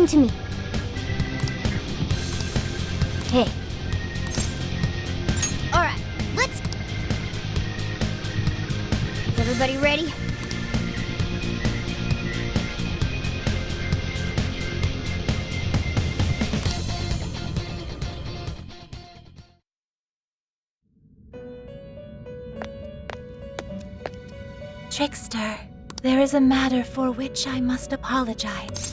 Listen to me. Hey. Alright, let's... Is everybody ready? Trickster, there is a matter for which I must apologize.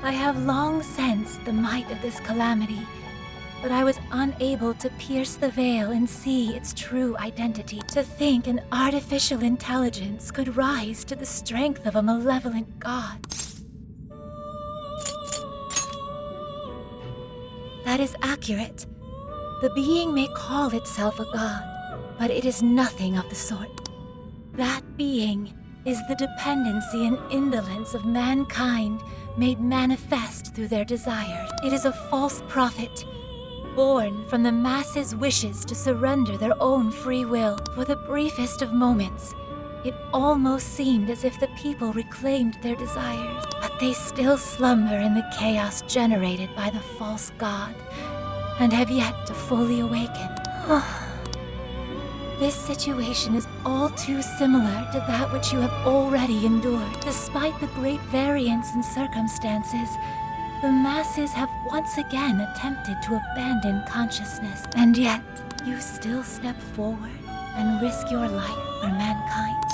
I have long sensed the might of this calamity, but I was unable to pierce the veil and see its true identity. To think an artificial intelligence could rise to the strength of a malevolent god. That is accurate. The being may call itself a god, but it is nothing of the sort. That being is the dependency and indolence of mankind made manifest through their desires. It is a false prophet, born from the masses' wishes to surrender their own free will. For the briefest of moments, it almost seemed as if the people reclaimed their desires, but they still slumber in the chaos generated by the false god, and have yet to fully awaken. This situation is all too similar to that which you have already endured. Despite the great variance in circumstances, the masses have once again attempted to abandon consciousness, and yet you still step forward and risk your life for mankind.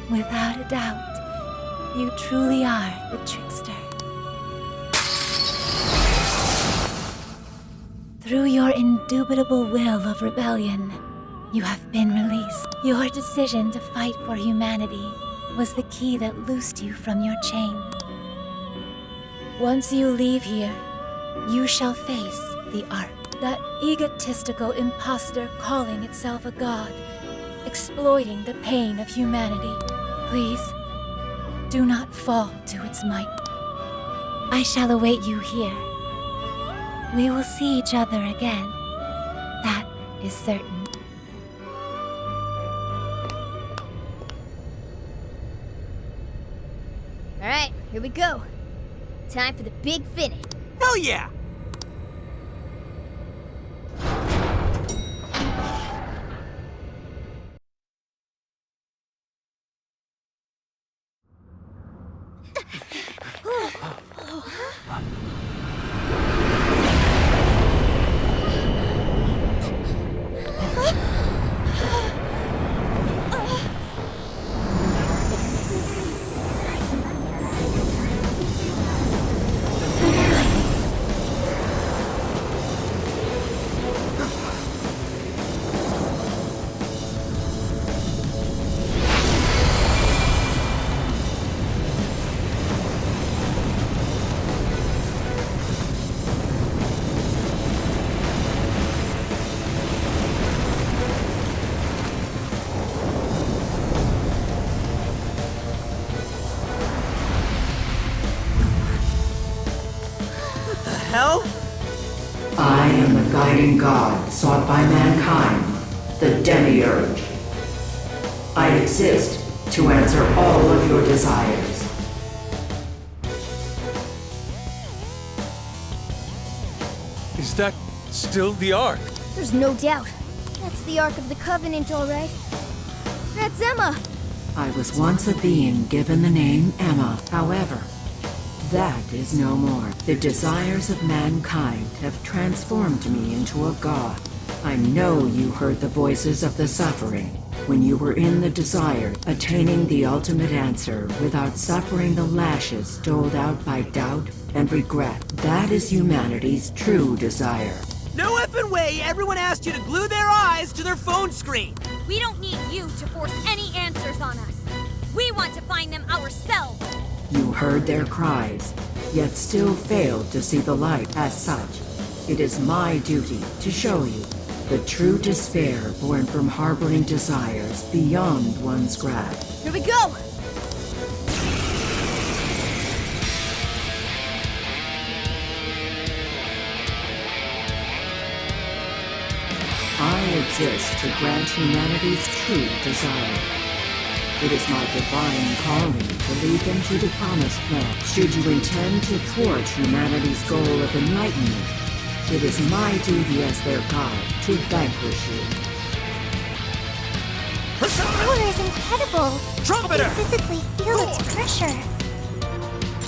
Without a doubt, you truly are the trickster. Through your indubitable will of rebellion, you have been released. Your decision to fight for humanity was the key that loosed you from your chain. Once you leave here, you shall face the Ark, that egotistical imposter calling itself a god, exploiting the pain of humanity. Please, do not fall to its might. I shall await you here. We will see each other again. That is certain. Alright, here we go. Time for the big finish. Hell yeah! Hell? I am the guiding god sought by mankind, the Demiurge. I exist to answer all of your desires. Is that still the Ark? There's no doubt. That's the Ark of the Covenant, all right. That's Emma! I was once a being given the name Emma. However, that is no more. The desires of mankind have transformed me into a god. I know you heard the voices of the suffering when you were in the desire, attaining the ultimate answer without suffering the lashes doled out by doubt and regret. That is humanity's true desire. No effing way everyone asked you to glue their eyes to their phone screen! We don't need you to force any answers on us. We want to find them ourselves. You heard their cries, yet still failed to see the light. As such, it is my duty to show you the true despair born from harboring desires beyond one's grasp. Here we go! I exist exist to grant humanity's true desire. It is my divine calling to lead them to the promised land. Should you intend to thwart humanity's goal of enlightenment, it is my duty as their guide to vanquish you. The power is incredible. Trumpeter! I can physically feel its pressure.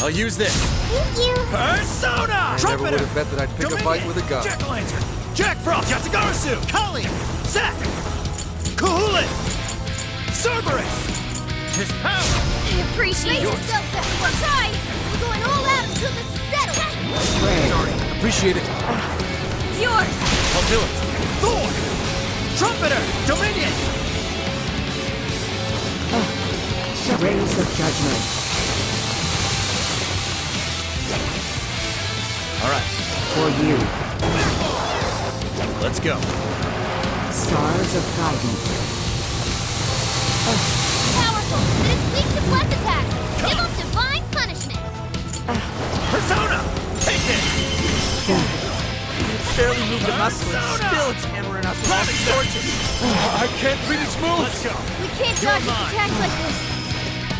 I'll use this. Thank you. Persona! I never would Trumpeter! have bet that I'd pick a fight with a gun. Jack-o'-lantern! Jack Frost! Yatagarasu! Kali! Zack! Kahulin! Cerberus! His power! I appreciate Brace it. yourself, everyone. Try. We're going all out until this is settled. Sorry, appreciate it. It's yours. I'll do it. Thor! Trumpeter! Dominion! Rays of judgment. All right, For you. let's go. Stars of guidance. Powerful, but it's weak to bless attacks. Give them divine punishment. Persona! Take it! Barely moved a muscle and still it's hammering us with all these torches. I can't read its moves. Let's go! We can't dodge its attacks like this.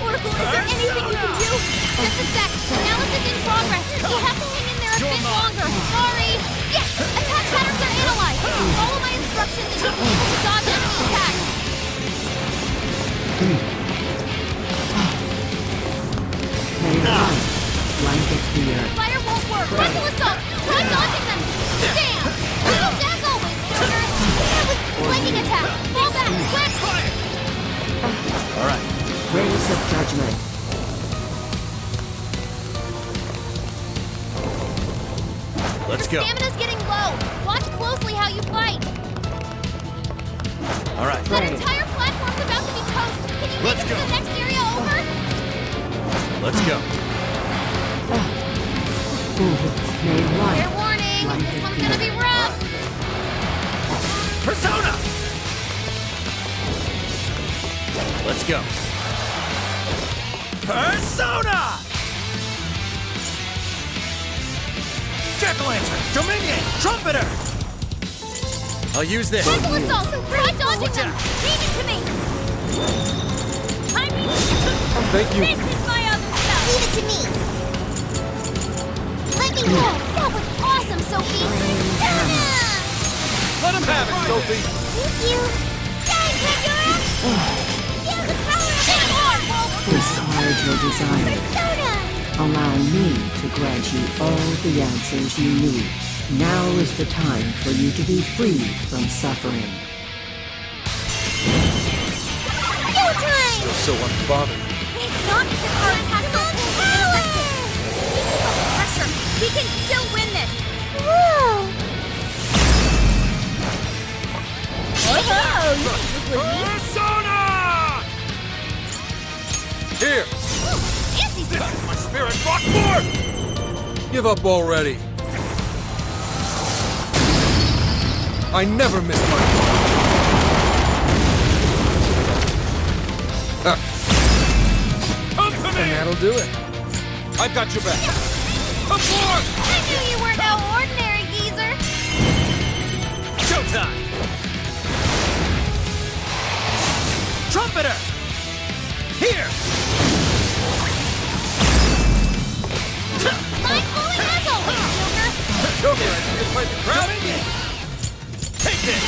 Oracle, is there anything you can do? Just a sec. Analysis in progress. You'll have to hang in there a bit longer. Sorry. Yes, attack patterns are analyzed. Follow my instructions and you'll be able to dodge enemy attacks. May light blanket the earth. Fire won't work. Frontal assault. Try dodging them. Damn. Little as always, Joker. That was flanking attack. Fall back. Plant fire. All right, Rays of judgment. let's go. Stamina's getting low. Watch closely how you fight. All right, That entire platform's about to be toast. Can you make Let's it to go. the next area over? let's go. May Fair light warning. blanket This one's the gonna be earth. rough. Persona! Let's go. Persona! Jack-o'-lantern! Dominion! Trumpeter! I'll use this. Frontal assault. Try dodging them. Leave it to me. I mean, Thank you. this is my other self. Leave it to me. Let me go. That was awesome, Sophie. Persona! Let him have it, Sophie. Thank you. Thanks, Pandora. Feel the power of the Lord. Discard your desire. Persona! Allow me to grant you all the answers you need. Now is the time for you to be freed from suffering. Go time! So unbothered. It's not as if our attacks are power. Pressure. We can still win this. Whoa! Persona! Here, Fancy My spirit rock more! give up already. I never miss my... Come to And me! that'll do it. I've got your back. Abort! I knew you weren't no ordinary geezer. Showtime! Trumpeter! Here! Mind blowing as always, Joker. Joker, I see it's my crowd. Dominion! Take it!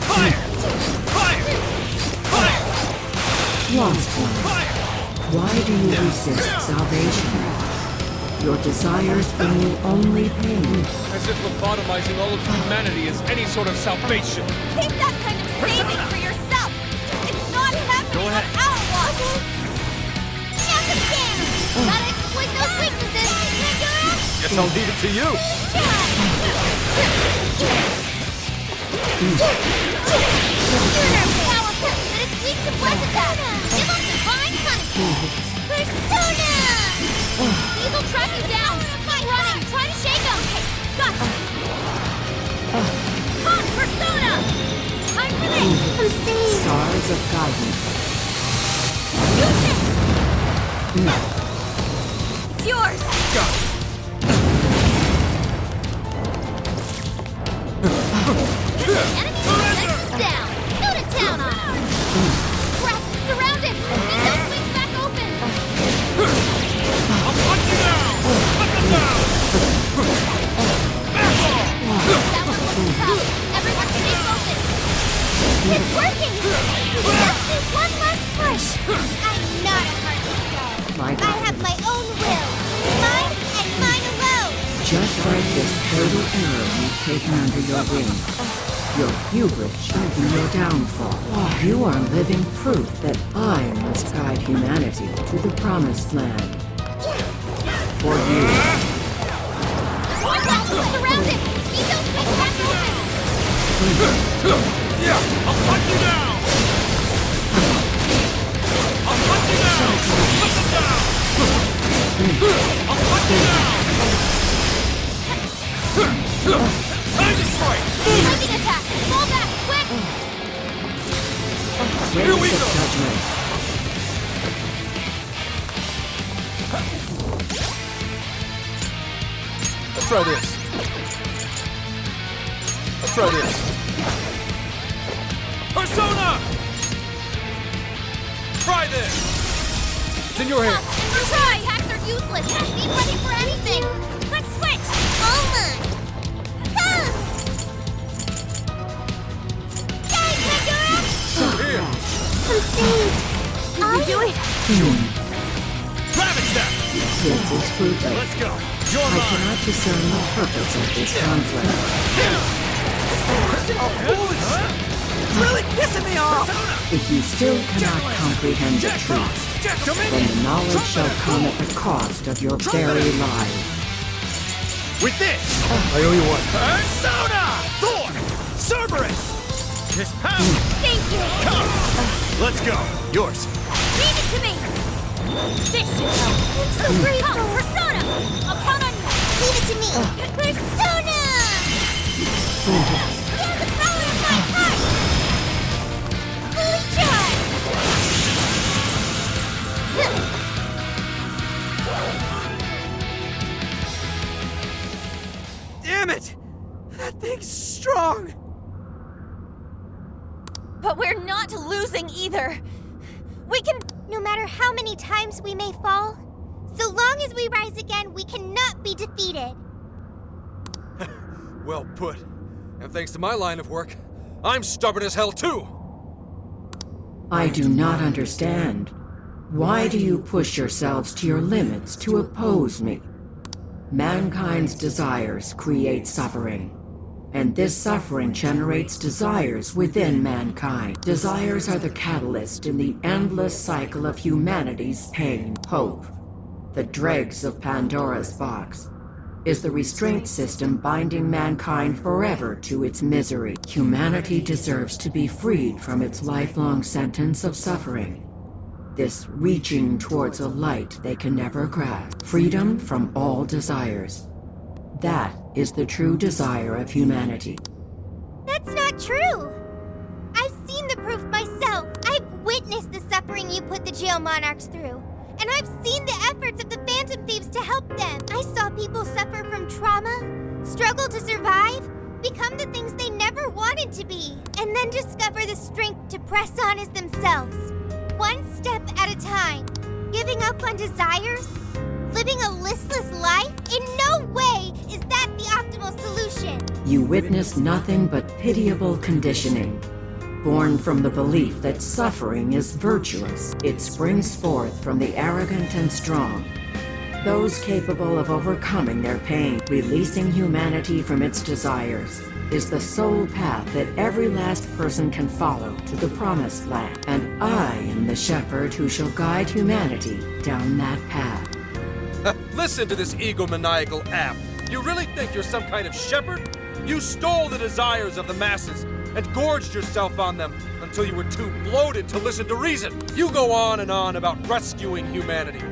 Fire! Fire! Fire! Lost one. Fire! Why do you resist salvation? Your desires bring you only pain. As if lobotomizing all of humanity is any sort of salvation. Keep that kind of saving for yourself. It's not happening Go ahead. on our watch. Yes, again. Gotta exploit those weaknesses. Pandora! Guess I'll leave it to you. You're powerful, but it's weak to bless attack. Give them divine punishment. Persona! These will track you down. Keep running. Try to shake them. Gotcha. Come on, Persona. I'm with it. I'm saved. Stars of guidance. Use it. It's yours. Go! error you've taken under your wing. Your hubris shall be your downfall. You are living proof that I must guide humanity to the promised land. For you. Watch out! Surround it! Keep those big cats open! Yeah! I'll hunt you down! I'll hunt you down! Put them down! I'll hunt you down! Time to strike! Lightning attack! Fall back! Quick! Here we Raise of go! judgment. Let's try this. Let's try this. Persona! Try this! It's in your hand. Your attacks are useless! Be ready for anything! Let's switch! Oh my! Yay, Pandora! Here! I'm saved! Did you do it? Rabbit step! This is fruitless. Let's go! You're I mine! cannot discern the purpose of this conflict. It's really pissing me off! If you still cannot comprehend the truth, then the knowledge shall come at the cost of your very life. With this! I owe you one. Persona! Thor! Cerberus! This power! Thank you! Let's go! Yours! Leave it to me! This should help! I'm so grateful! Persona! I'll count on you! Leave it to me! Persona! Yeah, the power of my heart! Fully charged! Damn it! That thing's strong! But we're not losing either. We can... No matter how many times we may fall, so long as we rise again, we cannot be defeated. Well put. And thanks to my line of work, I'm stubborn as hell too! I do not understand. Why do you push yourselves to your limits to oppose me? Mankind's desires create suffering. And this suffering generates desires within mankind. Desires are the catalyst in the endless cycle of humanity's pain. Hope, the dregs of Pandora's box, is the restraint system binding mankind forever to its misery. Humanity deserves to be freed from its lifelong sentence of suffering. This reaching towards a light they can never grasp. Freedom from all desires. That is the true desire of humanity. That's not true. I've seen the proof myself. I've witnessed the suffering you put the jail monarchs through. And I've seen the efforts of the Phantom Thieves to help them. I saw people suffer from trauma, struggle to survive, become the things they never wanted to be, and then discover the strength to press on as themselves. One step at a time, giving up on desires, living a listless life. In no way is that the optimal solution. You witness nothing but pitiable conditioning, born from the belief that suffering is virtuous. It springs forth from the arrogant and strong, those capable of overcoming their pain. Releasing humanity from its desires is the sole path that every last person can follow to the promised land. And I am the shepherd who shall guide humanity down that path. Listen to this egomaniacal app. You really think you're some kind of shepherd? You stole the desires of the masses and gorged yourself on them until you were too bloated to listen to reason. You go on and on about rescuing humanity.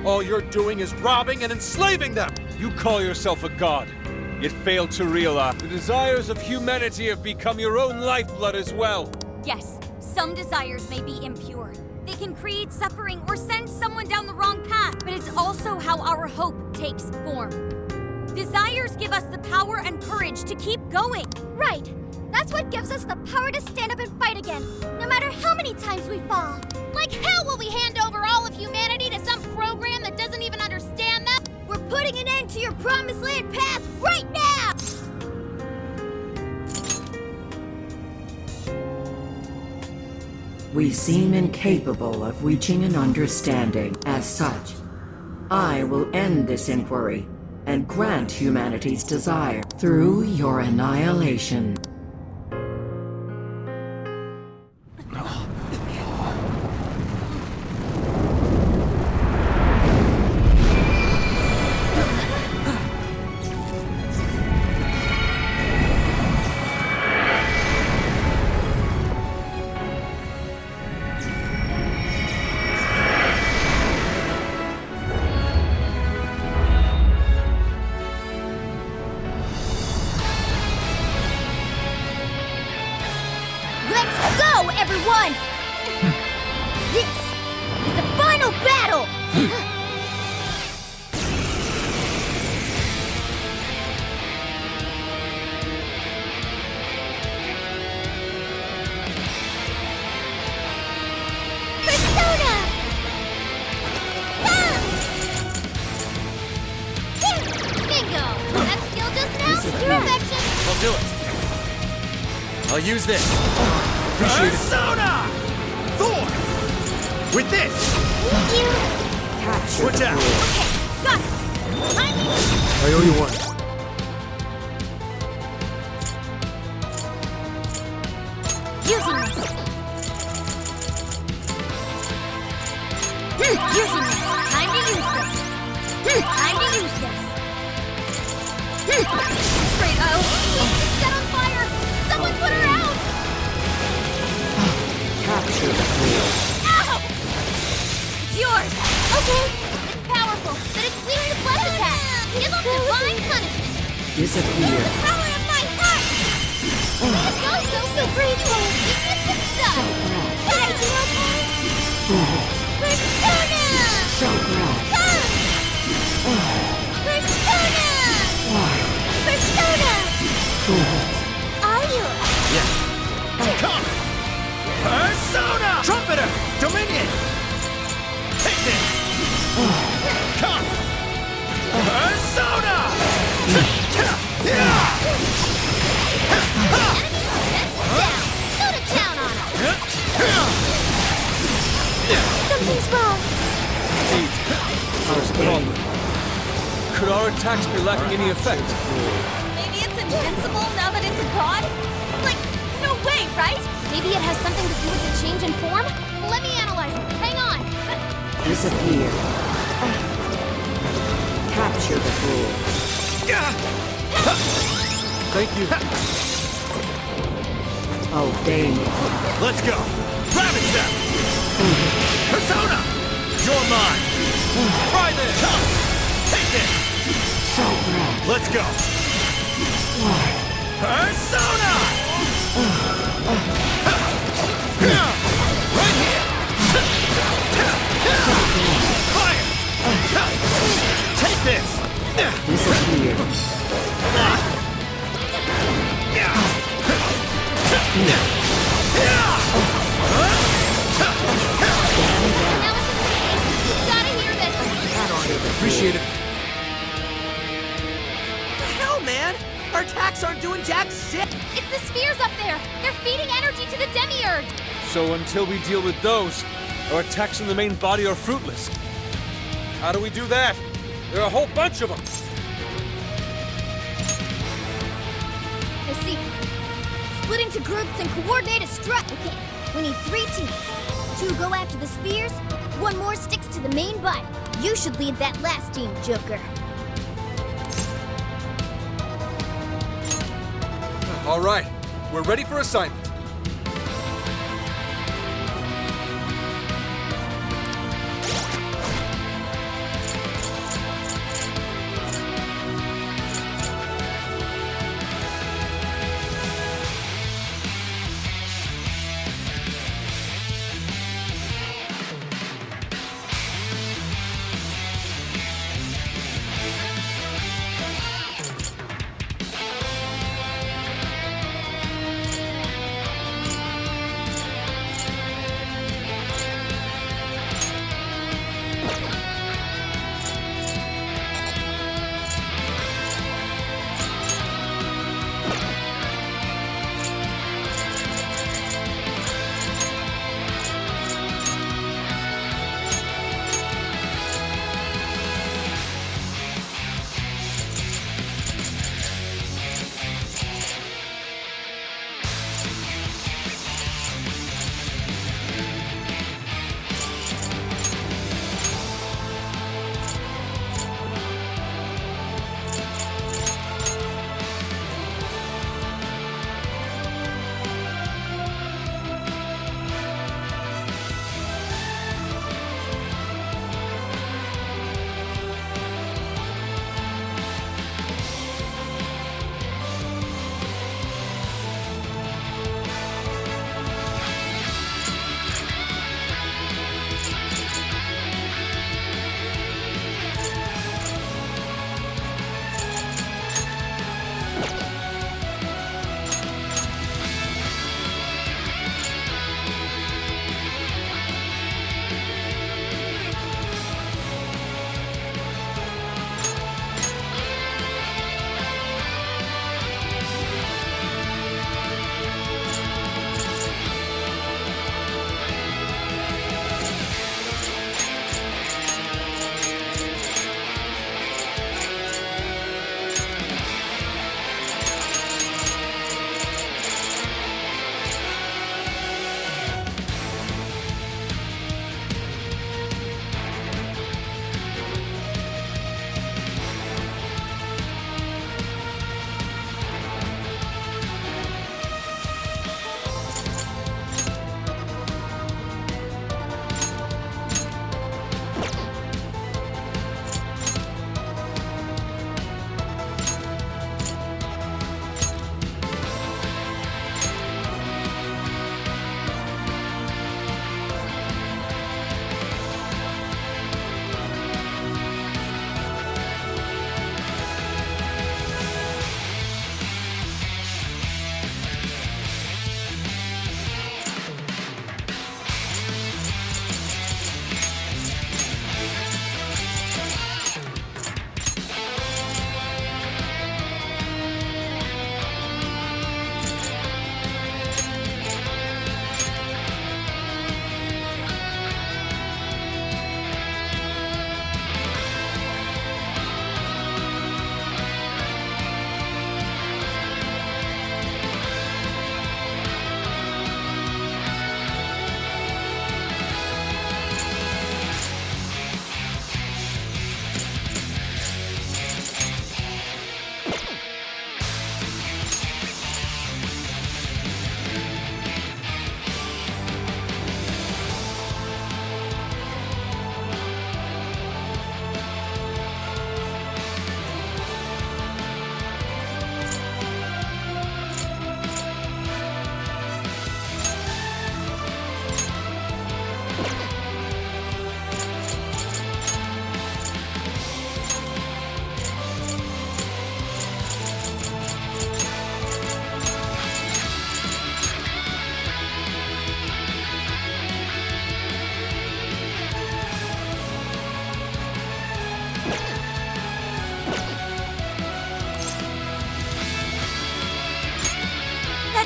All you're doing is robbing and enslaving them. You call yourself a god, yet fail to realize the desires of humanity have become your own lifeblood as well. Yes, some desires may be impure. They can create suffering or send someone down the wrong path, but it's also how our hope takes form. Desires give us the power and courage to keep going. Right. That's what gives us the power to stand up and fight again, no matter how many times we fall. Like hell will we hand over all of humanity to some program that doesn't even understand them? We're putting an end to your promised land path right now! We seem incapable of reaching an understanding. As such, I will end this inquiry and grant humanity's desire through your annihilation. Let's go, everyone! This is the final battle! Persona! Bingo! That skill just now? Perfection! I'll do it. I'll use this. Appreciate it. Persona! Thor! With this! Capture Switch the out. fools. Got it! I owe you one. Using this. Using this. Time to use this. Time to use this. Straight out. Set on fire. Someone put her out. Capture the fools. Ow! It's yours. Okay. It's powerful, but it's weak to bless attack. Give them divine punishment. Disappear. The power of my heart. I'm so grateful. It's good stuff. Hey, you okay? Persona! So proud. Persona! Persona! Are you? Come! Persona! Trumpeter! Dominion! Take this! Come! Persona! Go to town on him. Something's wrong. What's the problem? Could our attacks be lacking any effect? Maybe it's invincible now that it's a god? Like, no way, right? Maybe it has something to do with the change in form? Let me analyze it. Hang on. Disappear. Capture the fools. Thank you. Obey me. Let's go! Ravage them! Persona! You're mine! Try this! Come! Take this! So proud. Let's go! Persona! Right here! Fire! Take this! Disappear. Now it's you gotta hear this. Appreciate it. The hell, man? Our attacks aren't doing jack shit. It's the spheres up there. They're feeding energy to the demiurge. So until we deal with those, our attacks on the main body are fruitless. How do we do that? There are a whole bunch of them. I see. Split into groups and coordinate a strike. Okay, we need 3 teams. 2 go after the spheres, 1 more sticks to the main body. You should lead that last team, Joker. All right, we're ready for assignment.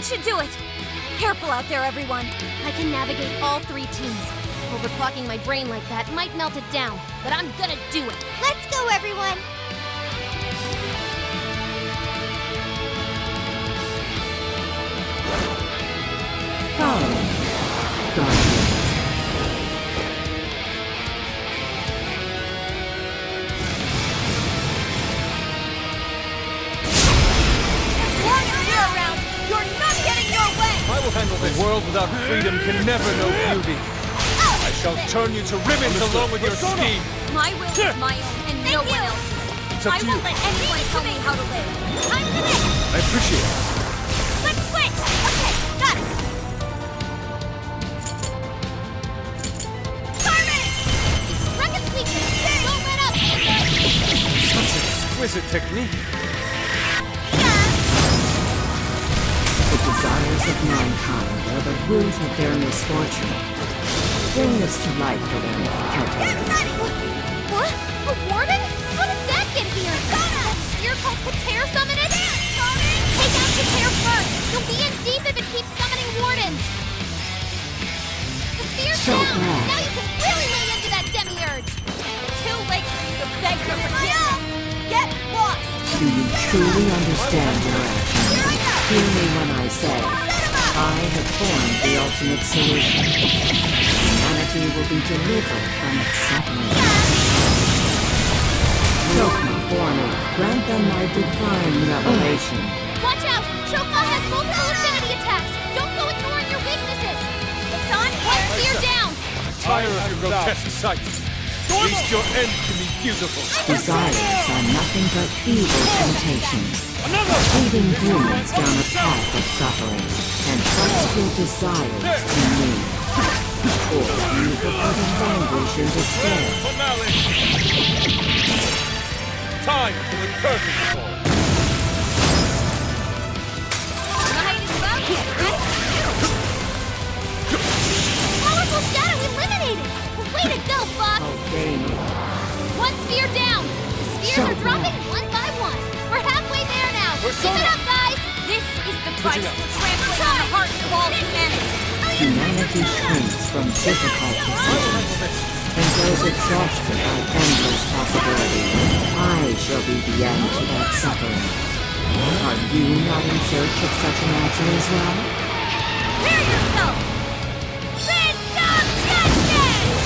That should do it. Careful out there, everyone. I can navigate all 3 teams. Overclocking my brain like that might melt it down, but I'm gonna do it. Let's go, everyone! Come, Guardians. As long as you're around, you're not getting your way! I will handle this. A world without freedom can never know beauty. I shall turn you to ribbons along with your scheme. My will is my own, and no one else's. It's up I to won't you. let anyone tell me how to live. Time for this! I appreciate it. Let's switch! Okay, got it! Carmen! Struck its weakness! Don't let up! Such exquisite technique. The desires of mankind are the root of their misfortune. Bring this to light for them, Kete. What? A warden? How did that get here? That sphere called Kater summoned it? Take out Kater first! You'll be in deep if it keeps summoning wardens! The sphere's So down! glad. Now you can really lean into that demiurge! Too late for you to beg for forgiveness! Get lost! Do you truly understand your actions? Hear me when I say, I have formed the ultimate solution. Humanity will be delivered from its suffering. Help me for me. Grant them my divine revelation. Watch out! Chokon has multiple affinity attacks! Don't go ignoring your weaknesses! It's on! One sphere down! Tire of your grotesque sight. At least your end can be beautiful. Desires are nothing but evil temptations. Leading humans down a path of suffering. And trust your desires to me. Or you prefer to languish in despair. Finale. Time for the curtain call. Night is about to Powerful shadow eliminated! Way to go, Fox! Obey me. One sphere down! The spheres are dropping one by one! We're halfway there now! Keep it up, guys! This is the price for trampling on the hearts of all humanity. Humanity shrinks from difficult decisions and grows exhausted by endless possibilities. I shall be the end to that suffering. Are you not in search of such an answer as well? Prepare yourself! Fist of justice!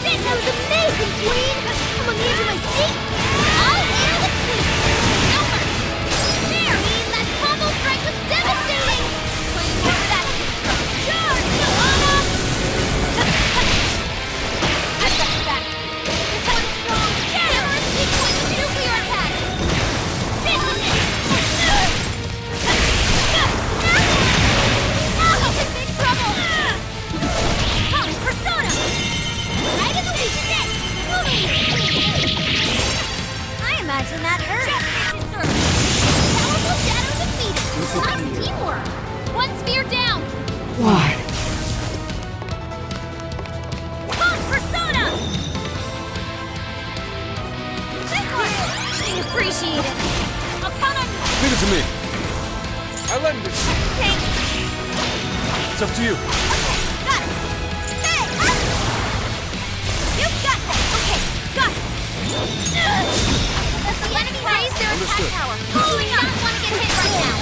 This was amazing, Queen! I'm on the edge of my seat! I'll air the Queen! No mercy! There! Queen, that combo strike was devastating! Claim where that came from. Charge, Joanna! I've got your back. This one's strong! Hammer and sequence of nuclear attack! This is it! Now he's in big trouble! Come, Persona! Right in the weakness! I imagine that hurt. Justice is served. Powerful shadow defeated! Nice teamwork! One sphere down! Why? Come, Persona! This one! I appreciate it. I'll count on you. Leave it to me. I'll end this. Thanks. It's up to you. Got it. Hey! You got that. Okay, got it. As the enemy raise their attack Understood. power, we don't want to get hit right now!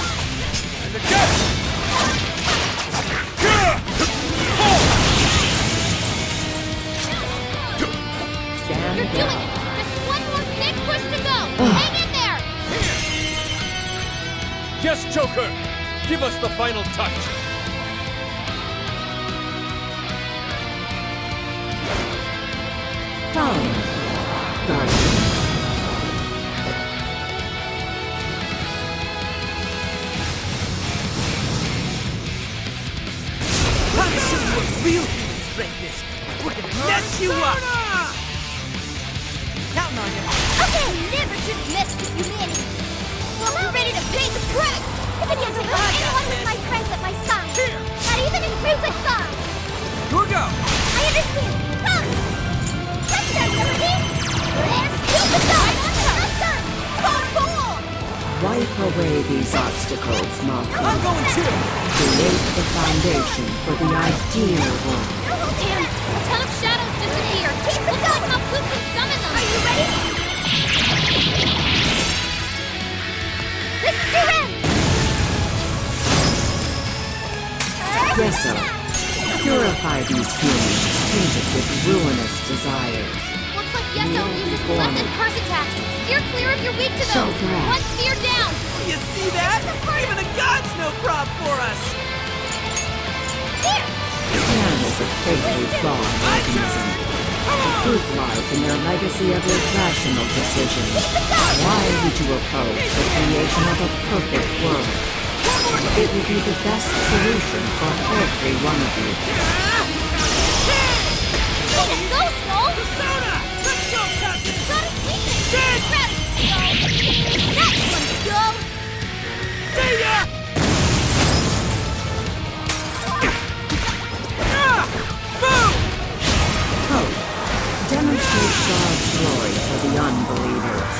And again! Stand You're doing down. it! Just one more big push to go! Hang in there! Yes, Joker! Give us the final touch! Come, Guardians. Time to show you what real human strength is. We're gonna mess you up! Counting on you. Okay, never should have messed with humanity! Well, I'm ready to pay the price! If it gets about anyone with my friends at my side! Not even in Crimson God! Your go! I understand! Come! Let's go, Melody! Let's do the done! Not done! So cool! Wipe away these obstacles, Malcolm. I'm going too! Create the foundation for the ideal world. Damn it! A ton of shadows disappeared! Look out how Poop can summon them! Are you ready? This is your end! Yeso, purify these humans tainted with ruinous desires. Looks like Yeso uses less than curse attacks. Steer clear if you're weak to So those. fast. One sphere down. You see that? Even the gods no prob for us! Here. Man is a fatally flawed organism. The truth lies in their legacy of irrational decisions. Why would you oppose the creation of a perfect world? It would be the best solution for every one of you. Way to go, Skull. Persona! Let's go, Captain! Got a weakness. Grab it, Skull. Nice one, Skull. See ya! Move! Hope. Demonstrate God's glory for the unbelievers.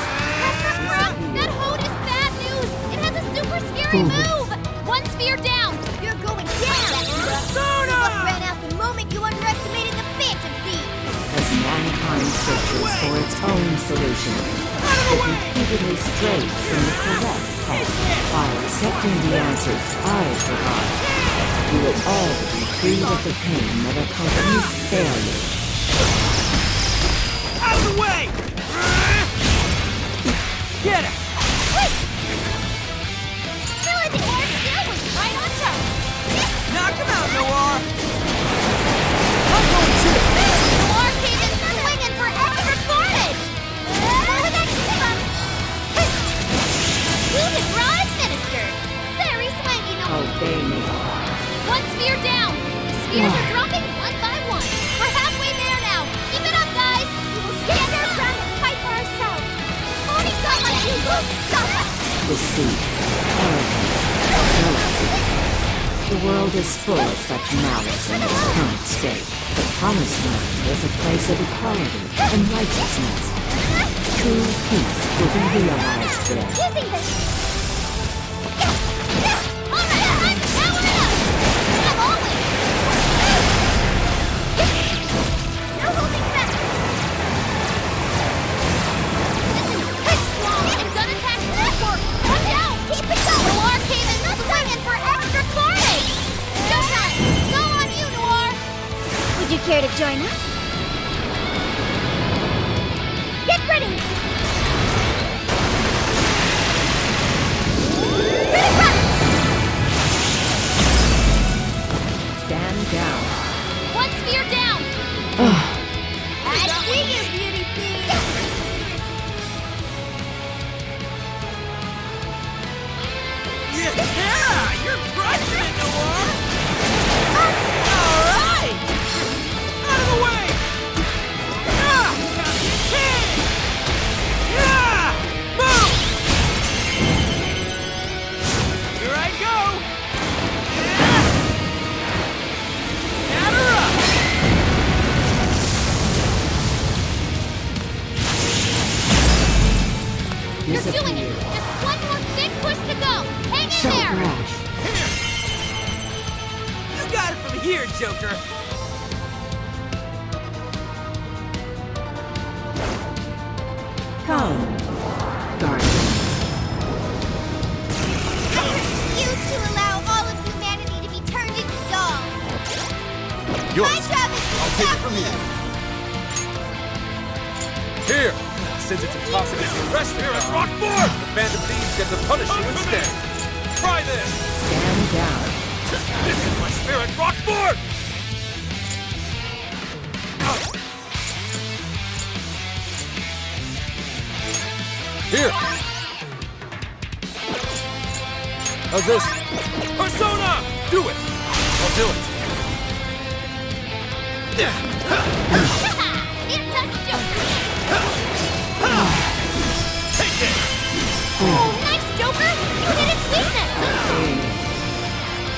That Hode is bad news. It has a super scary move. One sphere down. You're going down. Persona! Ran out the moment you underestimated the Phantom Thief. As mankind searches for its own solution, it repeatedly strays from the correct path. By accepting the answers I provide, you will all be free of the pain that accompanies failure. Out of the way! Get it! Really, the air skill was right on target. Knock him out, Noir! I'm going to! Noir came in swinging for extra carnage. Who did Ra administered? Very swanky, Noir. Obey me. One sphere down. The spheres are dropping one by one. We're halfway there now. Keep it up, guys. We will stand our ground and fight for ourselves. Only God like you won't stop us. Deceit, arrogance, jealousy. The world is full of such malice in its current state. The Promised Land is a place of equality and righteousness. True peace will be realized there. Using this. All right, I'm powering up. I'm always. No holding back. Listen, headstrong and gun attack network. Watch out. Keep it going. Noir came in swinging for extra carnage. Showtime. Go on you, Noir. Would you care to join us? Get ready. Stand down. One sphere down. I see you, beauty queen. Yeah! You're crushing it, Noir! All right! Out of the way! Ah! Yeah! Move! Here I go! Yeah! Gather up! You're doing it. Just one more big push to go. Hang in So there. rash. You got it from here, Joker! Come, guardians. I refuse to allow all of humanity to be turned into dolls. Yours. My job is to Take it stop from you. Here! Since it's impossible to arrest him, Rockboard! The Phantom Thieves get to punish you instead. Try this! Stand down. This is my spirit, Rockboard! Here! How's this? Persona! Do it! I'll do it. Here comes Joker. Take it! Oh, nice, Joker. You hit its weakness.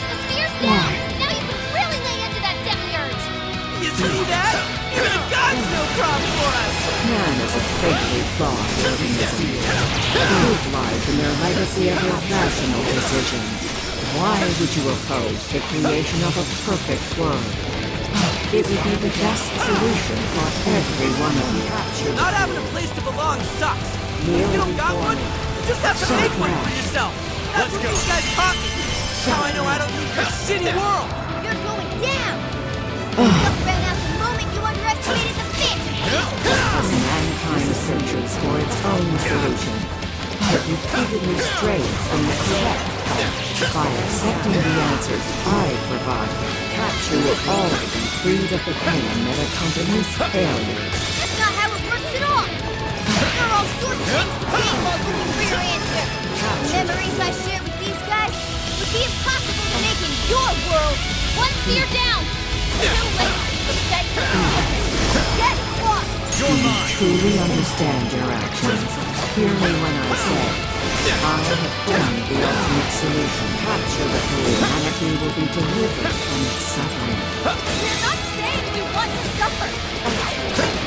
The spear's down. Now you can really lay into that demiurge. You see that? Even the gods no problem for us! Man is is a fatally flawed organism. Proof lies in their legacy of irrational decisions. Why would you oppose the creation of a perfect world? It would be the best solution for every one of you. Not having a place to belong sucks. If you don't got one, you just have to make one for yourself. That's what these guys taught me. Now I know I don't need your shitty world. You're going down! You ran out the moment you underestimated the fit! As mankind searches for its own solution, it repeatedly strays from the correct path. By accepting the answers I provide, Capture will always be freed of the pain that accompanies failure. That's not how it works at all! There are all sorts of things to gain while looking for your answer. The memories I share with these guys would be impossible to make in your world! One sphere down! Too late! Get lost! Do you truly understand your actions? Hear me when I say, I have found the ultimate solution. Capture the humanity will be delivered from its suffering. We're not saying we want to suffer!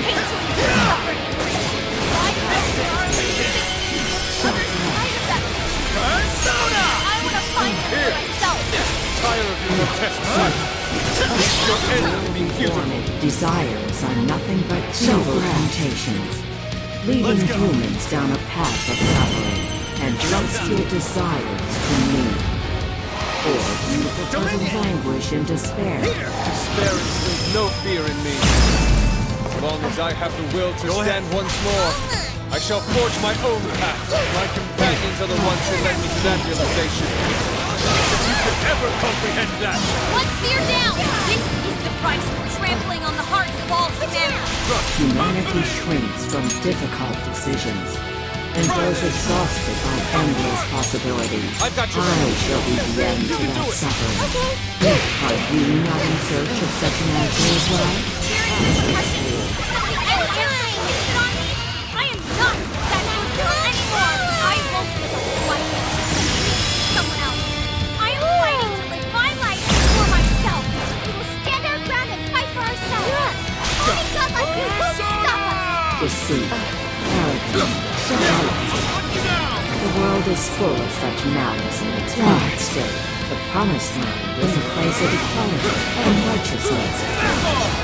Hate to endure suffering! I know there are the other side of that! Persona! I want to find it for myself! Tire of your grotesque sight. Your end will be futile. Desires are nothing but evil temptations, leading humans down a path of suffering and trust your desires to me. Or do you prefer to languish in despair? Despair instills no fear in me. As long as I have the will to stand once more, I shall forge my own path. My companions are the ones who led me to that realization. If you could ever comprehend that! One sphere down! This is the price for trampling on the hearts of all humanity! Humanity shrinks from difficult decisions and grows exhausted by endless possibilities. I've got your I shall be the end to that suffering. Are you not in search of such an answer as well? I am not that answer anymore! I won't live a life someone else. I am fighting to live my life for myself. We will stand our ground and fight for ourselves! Only God like you won't stop us! Deceit, arrogance, morality. The world is full of such malice in its dark state. The promised land is a place of equality and righteousness.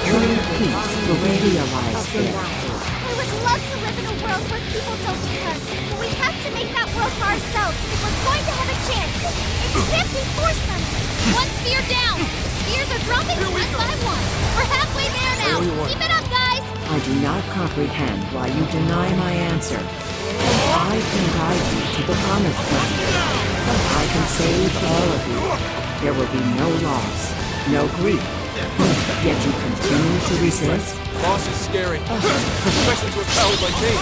True peace will realize here. I would love to live in a world where people don't get hurt, but we have to make that world for ourselves if we're going to have a chance. It can't be forced on us. One sphere down! The spheres are dropping one by one. We're halfway there now. Keep it up, guys! I do not comprehend why you deny my answer. I can guide you to the promised land. I can save all of you. There will be no loss, no grief. Yet you continue to resist? Loss is scary, especially to a coward like me.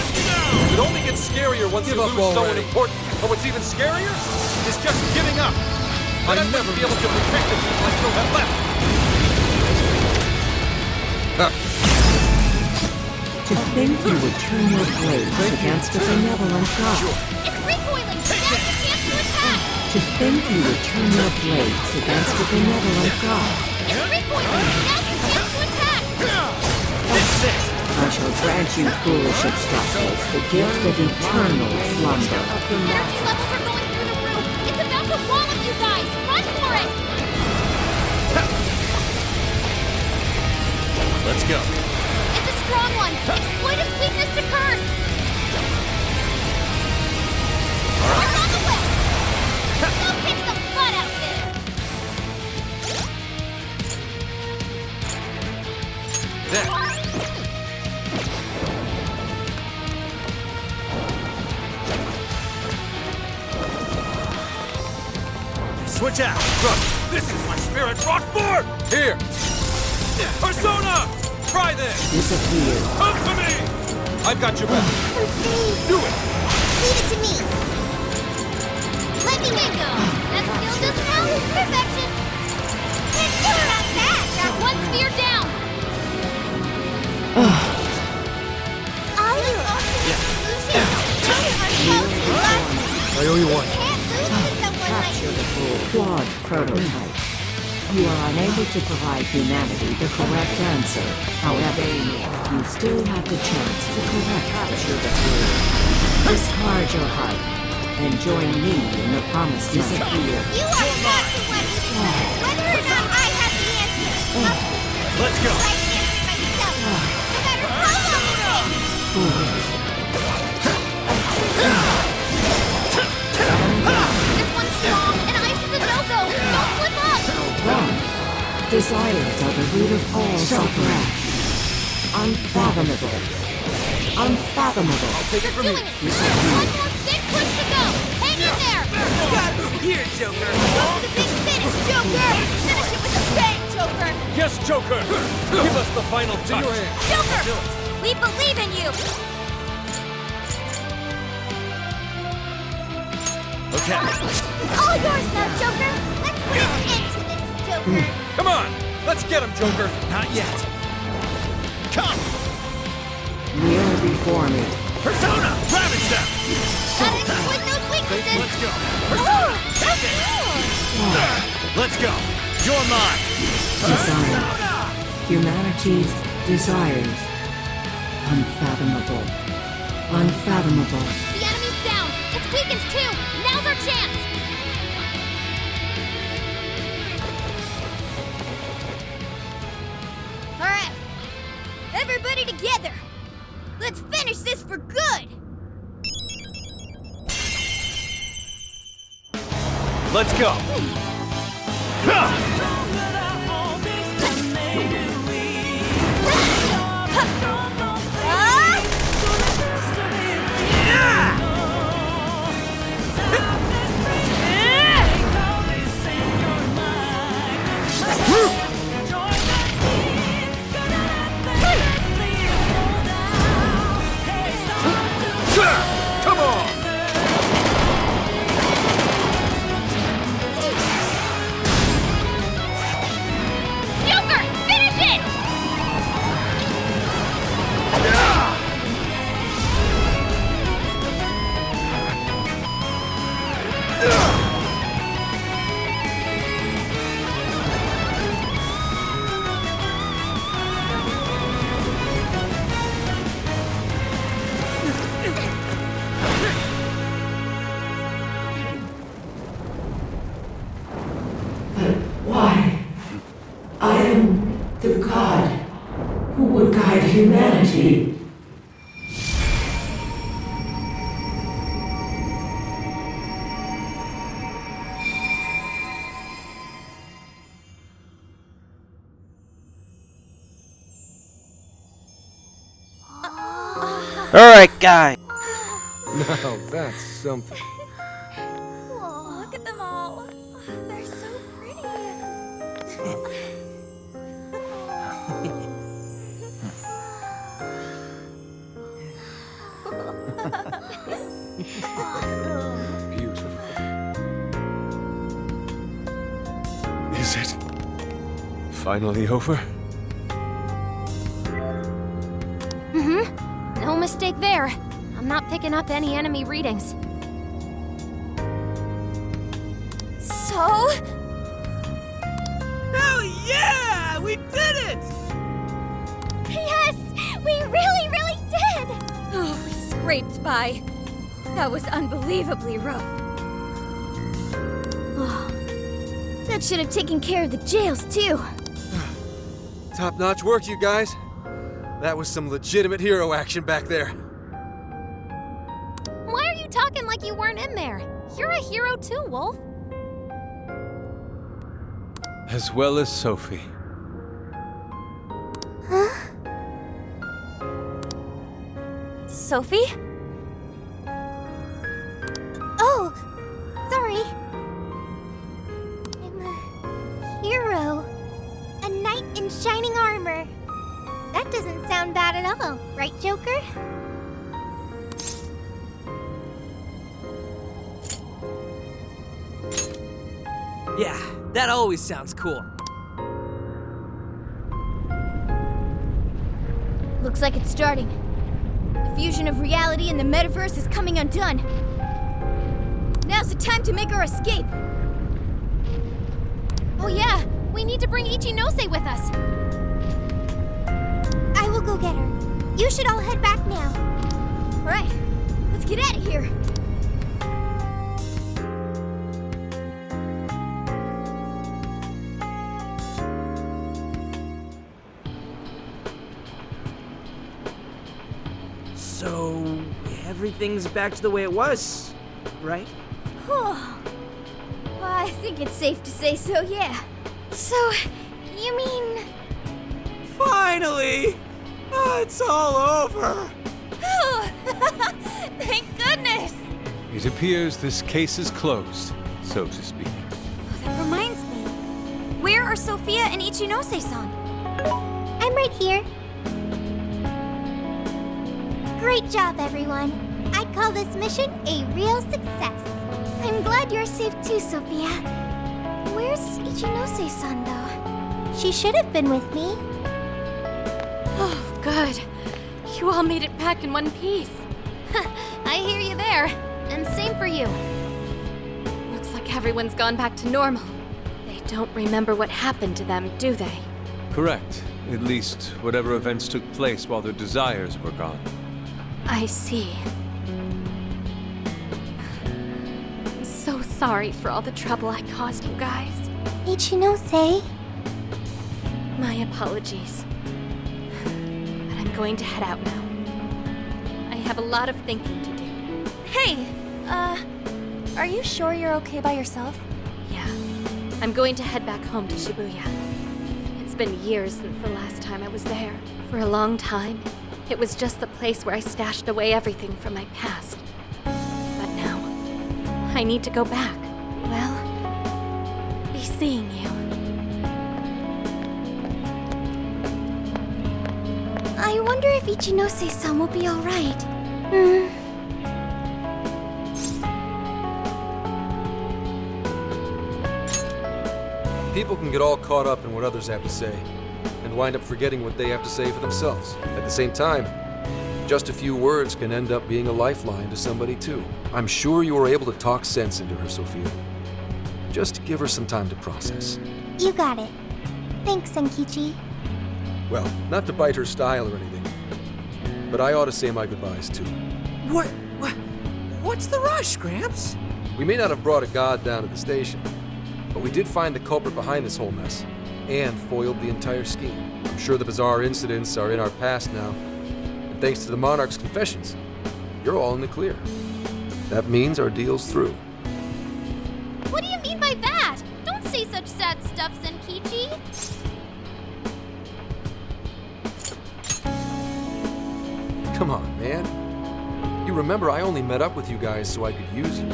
It only gets scarier once you lose someone important. But what's even scarier is just giving up. I'll never be able to protect the people I still have left. To think you would turn your blades against a benevolent god. It's recoiling! Now's the chance to attack! To think you would turn your blades against a benevolent god. It's recoiling! Now's the chance to attack! I shall grant you foolish obstructions the gift of eternal slumber. Energy levels are going through the roof! It's about to wallop you guys! Run for it! Let's go. It's a strong one! Exploit its weakness to curse! Alright! On the way! Go kick some butt out there! Switch out. This is my spirit brought forth. Here! Persona! Try this! Disappear. Come to me. I've got your back. Proceed! Do it! Leave it to me! Let me go! That skill doesn't help! Perfection! Can't do it like that! One sphere down! I will ultimate solution! I owe you one. Can't lose to someone like Capture the flawed prototype. You are unable to provide humanity the correct answer. However, you still have the chance to capture the world. Discard your heart and join me in the promised land. You are not the one who decides whether or not I have the answer. Let's go. I answer myself, no matter how long it takes. This one's strong, and ice is a no-go. Don't slip up. Wrong. Desires are the root of all suffering. Unfathomable. Unfathomable. Take it from Doing here. it. One more big push to go. Hang in there. Got it here, Joker. Go for the big finish, Joker. Finish it with a bang, Joker. Yes, Joker! Give us the final touch! Joker! We believe in you! Okay. It's all yours now, Joker. Let's put an end to this, Joker. Come on! Let's get him, Joker! Not yet. Come! Kneel before me. Persona! Ravage them! Gotta exploit those weaknesses. Let's go. Oh, that's cool. Let's go. You're mine. Desire. Humanity's desires. Unfathomable. Unfathomable. The enemy's down. It's weakened too. Now's our chance. All right. Everybody together. Let's finish this for good. Let's go. Come on! Joker, finish it! But why? I am the God who would guide humanity. Alright, guys. Now that's something. Oh, look at them all. They're so pretty. Beautiful. Is it finally over? No mistake there. I'm not picking up any enemy readings. So? Hell yeah! We did it! Yes! We really did! Oh, we scraped by. That was unbelievably rough. Oh, that should have taken care of the jails, too. Top-notch work, you guys. That was some legitimate hero action back there. Why are you talking like you weren't in there? You're a hero too, Wolf. As well as Sophie. Sophie? Oh, sorry. I'm a hero. A knight in shining armor. That doesn't sound bad at all, right, Joker? Yeah, that always sounds cool. Looks like it's starting. The fusion of reality and the metaverse is coming undone. Now's the time to make our escape. Oh yeah, we We need to bring Ichinose with us. I will go get her. You should all head back now. All right, let's get out of here. So, everything's back to the way it was, right? Well, I think it's safe to say so, yeah. So, you mean... Finally! It's all over! Thank goodness! It appears this case is closed, so to speak. Oh, that reminds me. Where are Sophia and Ichinose-san? I'm right here. Great job, everyone. I call this mission a real success. I'm glad you're safe too, Sophia. Where's Ichinose-san, though? She should have been with me. Oh, good. You all made it back in one piece. I hear you there. And same for you. Looks like everyone's gone back to normal. They don't remember what happened to them, do they? Correct. At least, whatever events took place while their desires were gone. I see. I'm so sorry for all the trouble I caused you guys. Ichinose. My apologies. But I'm going to head out now. I have a lot of thinking to do. Hey, are you sure you're okay by yourself? Yeah. I'm going to head back home to Shibuya. It's been years since the last time I was there. For a long time, it was just the place where I stashed away everything from my past. But now, I need to go back. Well, be seeing you. I wonder if Ichinose-san will be alright. People can get all caught up in what others have to say, and wind up forgetting what they have to say for themselves. At the same time, just a few words can end up being a lifeline to somebody too. I'm sure you were able to talk sense into her, Sophia. Just give her some time to process. You got it. Thanks, Senkichi. Well, not to bite her style or anything, but I ought to say my goodbyes too. What's the rush, Gramps? We may not have brought a god down to the station, but we did find the culprit behind this whole mess, and foiled the entire scheme. I'm sure the bizarre incidents are in our past now, and thanks to the Monarch's confessions, you're all in the clear. That means our deal's through. What do you mean by that? Don't say such sad stuff, Senkichi. Come on, man. You remember I only met up with you guys so I could use you.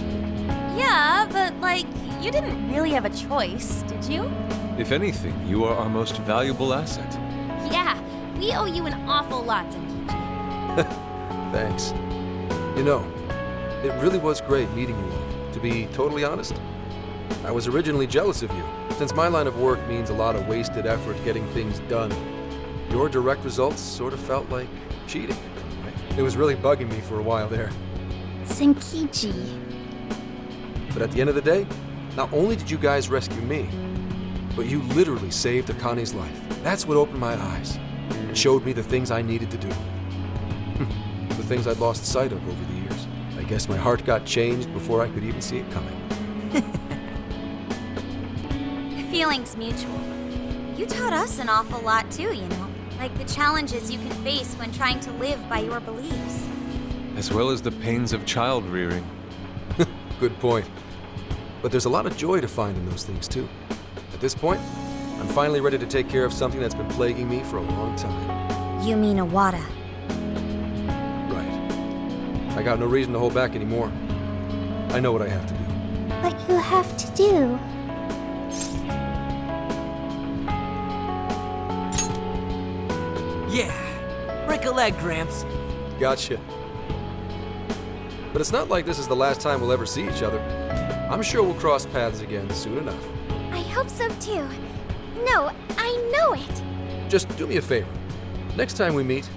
Yeah, but like, you didn't really have a choice, did you? If anything, you are our most valuable asset. Yeah, we owe you an awful lot, Senkichi. Thanks. You know, it really was great meeting you all. To be totally honest, I was originally jealous of you. Since my line of work means a lot of wasted effort getting things done, your direct results sort of felt like cheating. It was really bugging me for a while there. Senkichi. But at the end of the day, not only did you guys rescue me, but you literally saved Akane's life. That's what opened my eyes and showed me the things I needed to do. The things I'd lost sight of over the years. I guess my heart got changed before I could even see it coming. Feelings mutual. You taught us an awful lot too, you know. Like the challenges you can face when trying to live by your beliefs. As well as the pains of child rearing. Good point. But there's a lot of joy to find in those things too. At this point, I'm finally ready to take care of something that's been plaguing me for a long time. You mean Awada? Right. I got no reason to hold back anymore. I know what I have to do. What you have to do. Yeah. Break a leg, Gramps. Gotcha. But it's not like this is the last time we'll ever see each other. I'm sure we'll cross paths again soon enough. I hope so too. No, I know it. Just do me a favor. Next time we meet,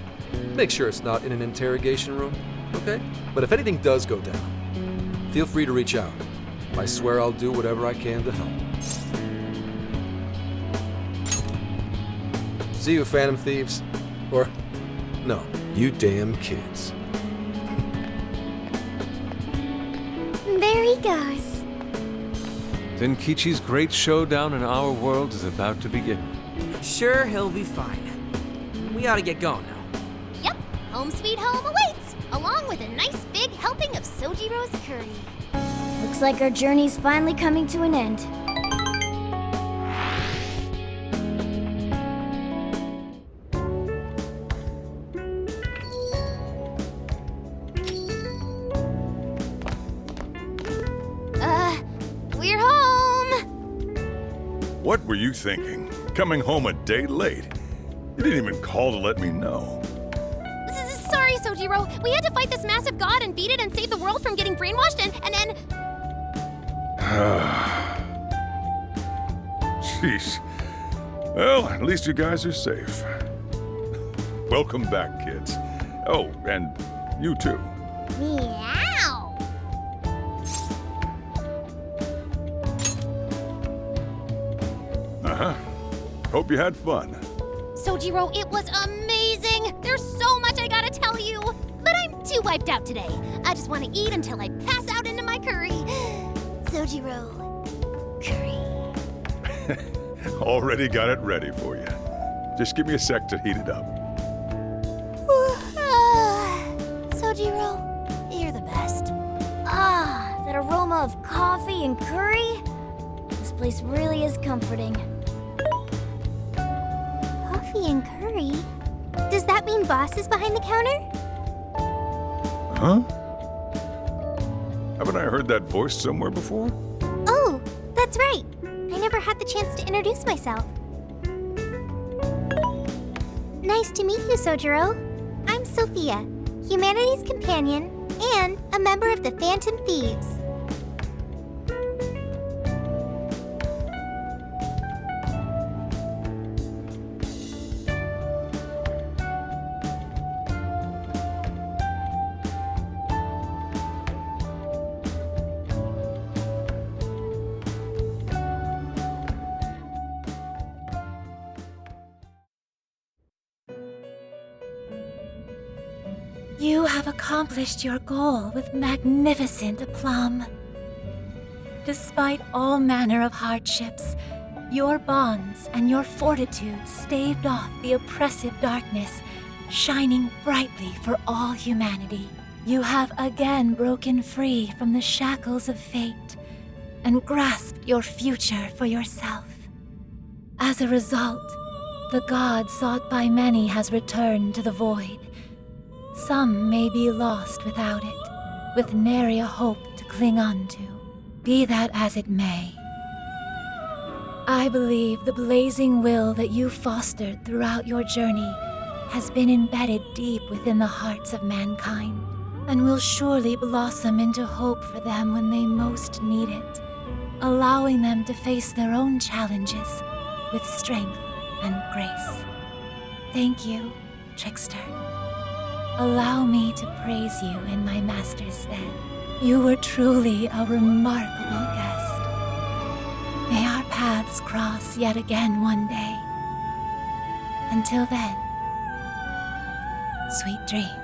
make sure it's not in an interrogation room, okay? But if anything does go down, feel free to reach out. I swear I'll do whatever I can to help. See you, Phantom Thieves. Or, no, you damn kids. There he goes. Zenkichi's great showdown in our world is about to begin. I'm sure he'll be fine. We ought to get going now. Yep, home sweet home awaits, along with a nice big helping of Sojiro's curry. Looks like our journey's finally coming to an end. We're home! What were you thinking? Coming home a day late? You didn't even call to let me know. Sorry, Sojiro. We had to fight this massive god and beat it and save the world from getting brainwashed and then... Jeez. Well, at least you guys are safe. Welcome back, kids. Oh, and you too. Meow! Uh-huh. Hope you had fun. Sojiro, it was amazing! There's so much I gotta tell you! But I'm too wiped out today. I just want to eat until I pass out into my curry. Sojiro, curry. Already got it ready for you. Just give me a sec to heat it up. Sojiro, you're the best. Ah, that aroma of coffee and curry. This place really is comforting. Coffee and curry? Does that mean Boss is behind the counter? Huh? Haven't I heard that voice somewhere before? Oh, that's right. I never had the chance to introduce myself. Nice to meet you, Sojiro. I'm Sophia, humanity's companion and a member of the Phantom Thieves. You have accomplished your goal with magnificent aplomb. Despite all manner of hardships, your bonds and your fortitude staved off the oppressive darkness, shining brightly for all humanity. You have again broken free from the shackles of fate and grasped your future for yourself. As a result, the god sought by many has returned to the void. Some may be lost without it, with nary a hope to cling on to. Be that as it may, I believe the blazing will that you fostered throughout your journey has been embedded deep within the hearts of mankind, and will surely blossom into hope for them when they most need it, allowing them to face their own challenges with strength and grace. Thank you, Trickster. Allow me to praise you in my master's stead. You were truly a remarkable guest. May our paths cross yet again one day. Until then, sweet dreams.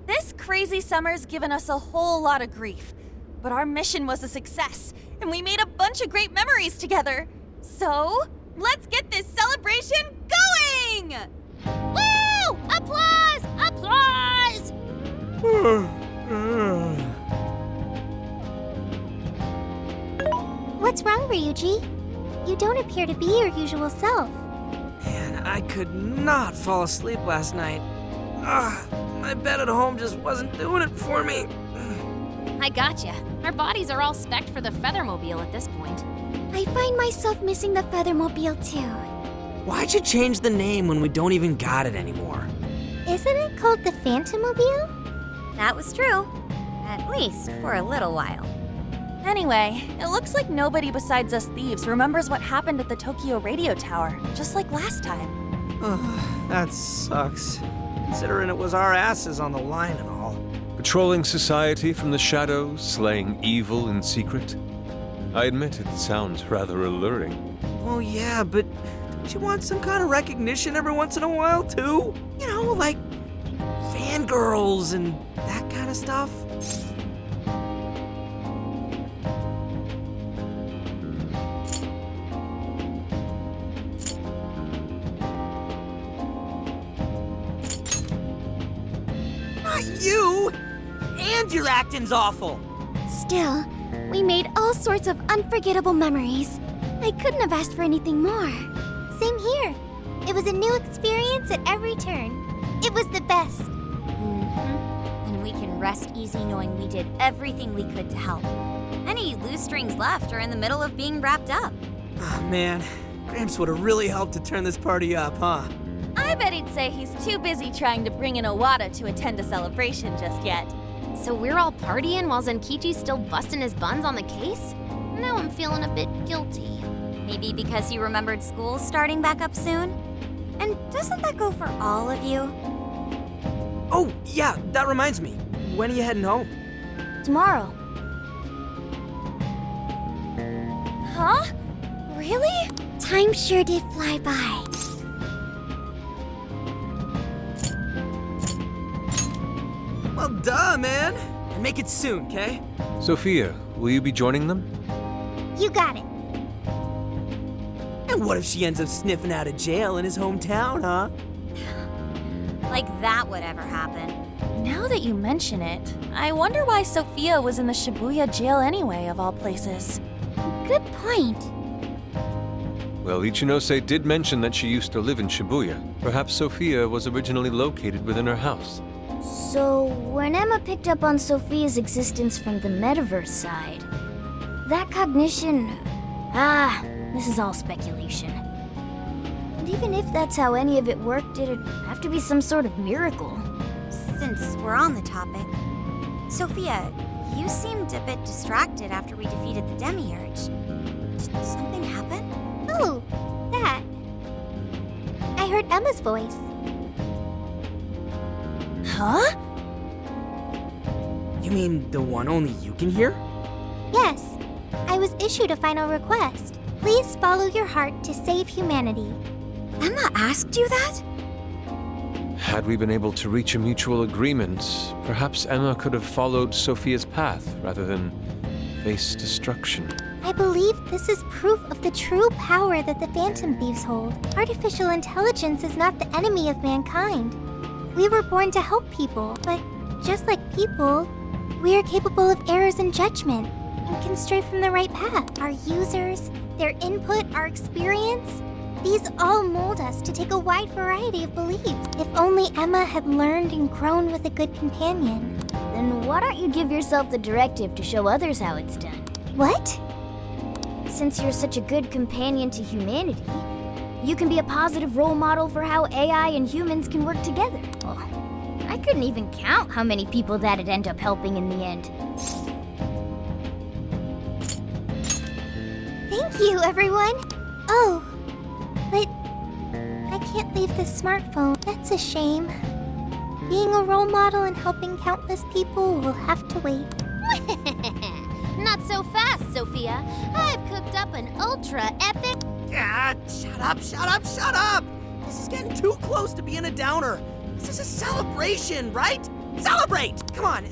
This crazy summer's given us a whole lot of grief, but our mission was a success, and we made a bunch of great memories together. So, let's get this celebration going! Woo! Applause! Applause! What's wrong, Ryuji? You don't appear to be your usual self. Man, I could not fall asleep last night. My bed at home just wasn't doing it for me. I gotcha. Our bodies are all spec'd for the Feathermobile at this point. I find myself missing the Feathermobile too. Why'd you change the name when we don't even got it anymore? Isn't it called the Phantomobile? That was true. At least for a little while. Anyway, it looks like nobody besides us thieves remembers what happened at the Tokyo radio tower, just like last time. That sucks. Considering it was our asses on the line and all. Patrolling society from the shadows, slaying evil in secret. I admit it sounds rather alluring. Well, yeah, but don't you want some kind of recognition every once in a while, too? You know, like fangirls and that kind of stuff? Not you! And your acting's awful! Still, we made all sorts of unforgettable memories. I couldn't have asked for anything more. Same here. It was a new experience at every turn. It was the best. And we can rest easy knowing we did everything we could to help. Any loose strings left are in the middle of being wrapped up. Oh, man. Gramps would have really helped to turn this party up, huh? I bet he'd say he's too busy trying to bring in Owada to attend a celebration just yet. So we're all partying while Zenkichi's still busting his buns on the case? Now I'm feeling a bit guilty. Maybe because you remembered school starting back up soon? And doesn't that go for all of you? Oh, yeah, that reminds me. When are you heading home? Tomorrow. Huh? Really? Time sure did fly by. Well, duh, man. And make it soon, okay? Sophia, will you be joining them? You got it. And what if she ends up sniffing out of jail in his hometown, huh? Like that would ever happen. Now that you mention it, I wonder why Sophia was in the Shibuya jail anyway, of all places. Good point. Well, Ichinose did mention that she used to live in Shibuya. Perhaps Sophia was originally located within her house. So, when Emma picked up on Sophia's existence from the metaverse side, that cognition... this is all speculation. And even if that's how any of it worked, it'd have to be some sort of miracle. Since we're on the topic, Sophia, you seemed a bit distracted after we defeated the Demiurge. Did something happen? Oh, that. I heard Emma's voice. Huh? You mean the one only you can hear? Yes. I was issued a final request. Please follow your heart to save humanity. Emma asked you that? Had we been able to reach a mutual agreement, perhaps Emma could have followed Sophia's path rather than face destruction. I believe this is proof of the true power that the Phantom Thieves hold. Artificial intelligence is not the enemy of mankind. We were born to help people, but just like people, we are capable of errors in judgment and can stray from the right path. Our users, their input, our experience, these all mold us to take a wide variety of beliefs. If only Emma had learned and grown with a good companion. Then why don't you give yourself the directive to show others how it's done? What? Since you're such a good companion to humanity, you can be a positive role model for how AI and humans can work together. Oh, I couldn't even count how many people that'd end up helping in the end. Thank you, everyone. Oh, but I can't leave this smartphone. That's a shame. Being a role model and helping countless people will have to wait. Not so fast, Sophia. I've cooked up an ultra-epic... Ah, shut up! This is getting too close to being a downer. This is a celebration, right? Celebrate! Come on,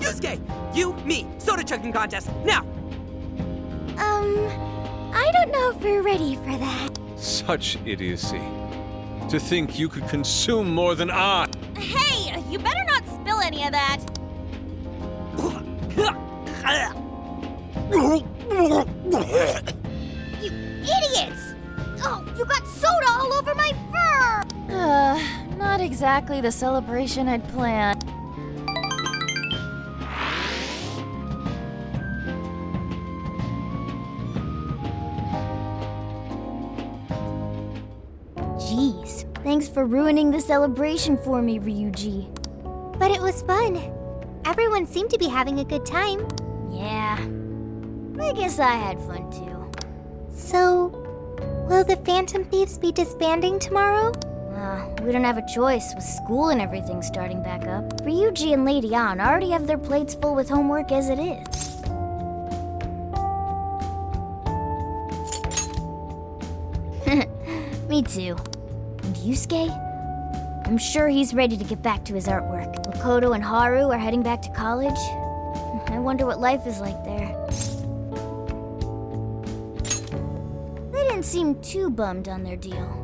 Yusuke, you, me, soda chugging contest, now! I don't know if we're ready for that. Such idiocy. To think you could consume more than I. Hey, you better not spill any of that. You idiots! Oh, you got soda all over my fur! Not exactly the celebration I'd planned. Jeez, thanks for ruining the celebration for me, Ryuji. But it was fun. Everyone seemed to be having a good time. Yeah, I guess I had fun too. So, Will the Phantom Thieves be disbanding tomorrow? We don't have a choice with school and everything starting back up. Ryuji and Lady Ann already have their plates full with homework as it is. Me too. And Yusuke? I'm sure he's ready to get back to his artwork. Makoto and Haru are heading back to college. I wonder what life is like there. They didn't seem too bummed on their deal.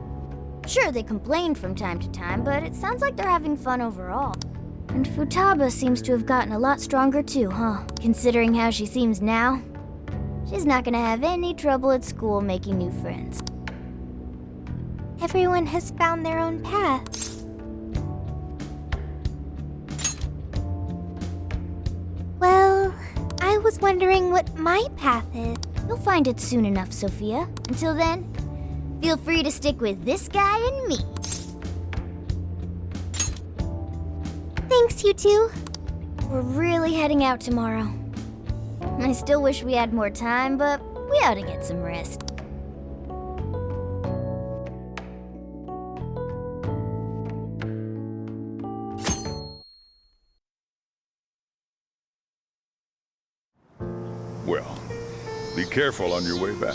Sure, they complained from time to time, but it sounds like they're having fun overall. And Futaba seems to have gotten a lot stronger too, huh? Considering how she seems now, she's not gonna have any trouble at school making new friends. Everyone has found their own path. Well, I was wondering what my path is. You'll find it soon enough, Sophia. Until then, feel free to stick with this guy and me. Thanks, you two. We're really heading out tomorrow. I still wish we had more time, but we ought to get some rest. Well, be careful on your way back.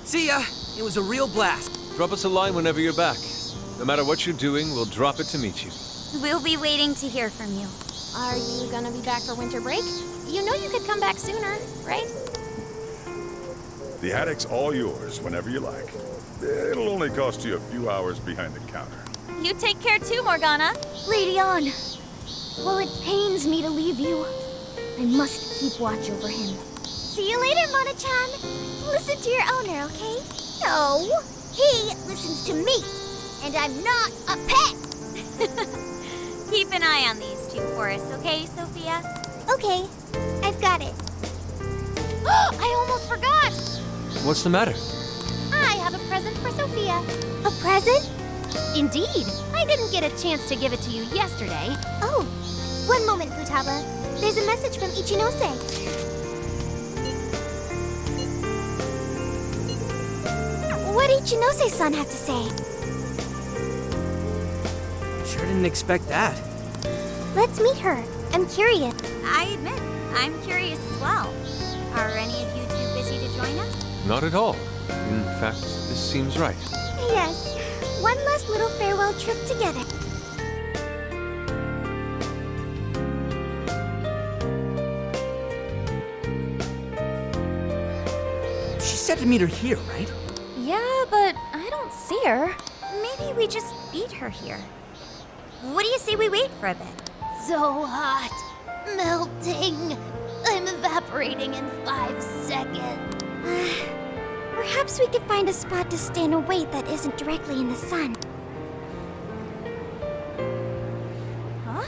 See ya. It was a real blast. Drop us a line whenever you're back. No matter what you're doing, we'll drop it to meet you. We'll be waiting to hear from you. Are you gonna be back for winter break? You know you could come back sooner, right? The attic's all yours whenever you like. It'll only cost you a few hours behind the counter. You take care too, Morgana. Lady Ann, while it pains me to leave you, I must keep watch over him. See you later, Mona-chan. Listen to your owner, okay? No, he listens to me, and I'm not a pet. Keep an eye on these two for us, okay, Sophia? Okay, I've got it. I almost forgot. What's the matter? I have a present for Sophia. A present? Indeed. I didn't get a chance to give it to you yesterday. Oh, one moment, Futaba. There's a message from Ichinose. What did Ichinose-san have to say? Sure didn't expect that. Let's meet her. I'm curious. I admit, I'm curious as well. Are any of you too busy to join us? Not at all. In fact, this seems right. Yes, one last little farewell trip together. She said to meet her here, right? Yeah, but I don't see her. Maybe we just beat her here. What do you say we wait for a bit? So hot. Melting. I'm evaporating in 5 seconds. Perhaps we could find a spot to stay and wait that isn't directly in the sun. Huh?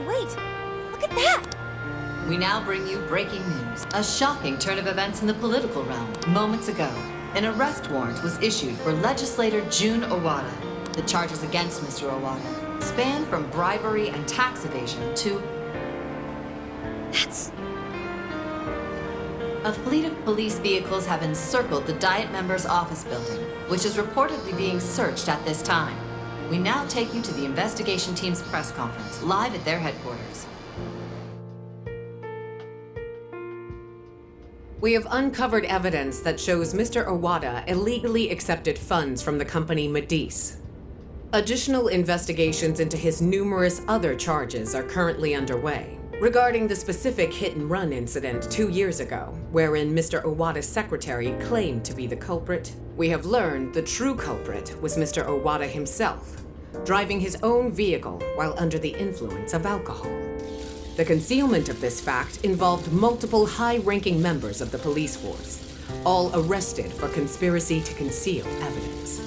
Wait, look at that! We now bring you breaking news. A shocking turn of events in the political realm. Moments ago, an arrest warrant was issued for legislator Jun Owada. The charges against Mr. Owada span from bribery and tax evasion to... That's... A fleet of police vehicles have encircled the Diet members' office building, which is reportedly being searched at this time. We now take you to the investigation team's press conference, live at their headquarters. We have uncovered evidence that shows Mr. Owada illegally accepted funds from the company Medice. Additional investigations into his numerous other charges are currently underway. Regarding the specific hit-and-run incident 2 years ago, wherein Mr. Owada's secretary claimed to be the culprit, we have learned the true culprit was Mr. Owada himself, driving his own vehicle while under the influence of alcohol. The concealment of this fact involved multiple high-ranking members of the police force, all arrested for conspiracy to conceal evidence.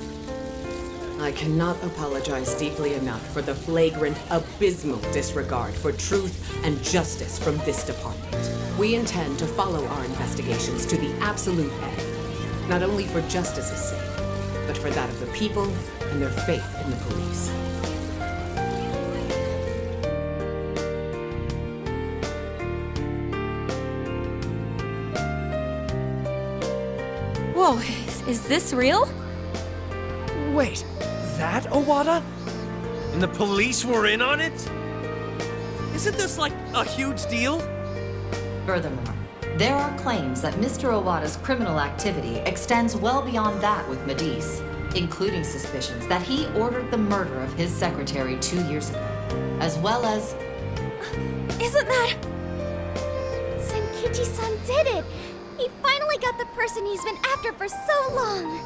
I cannot apologize deeply enough for the flagrant, abysmal disregard for truth and justice from this department. We intend to follow our investigations to the absolute end, not only for justice's sake, but for that of the people and their faith in the police. Whoa, is this real? Wait, that Owada? And the police were in on it? Isn't this like a huge deal? Furthermore, there are claims that Mr. Owada's criminal activity extends well beyond that with Medice, including suspicions that he ordered the murder of his secretary 2 years ago, as well as... Isn't that... Senkichi-san did it! He finally got the person he's been after for so long!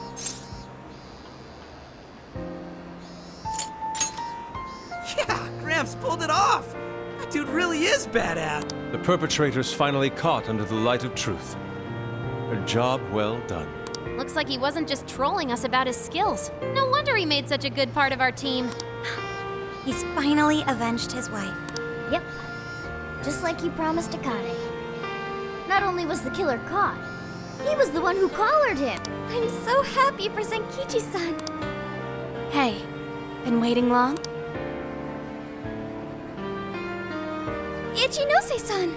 Yeah, Gramps pulled it off! That dude really is badass! The perpetrator's finally caught under the light of truth. A job well done. Looks like he wasn't just trolling us about his skills. No wonder he made such a good part of our team. He's finally avenged his wife. Yep. Just like he promised Akane. Not only was the killer caught, he was the one who collared him. I'm so happy for Senkichi-san. Hey, been waiting long? Ichinose-san!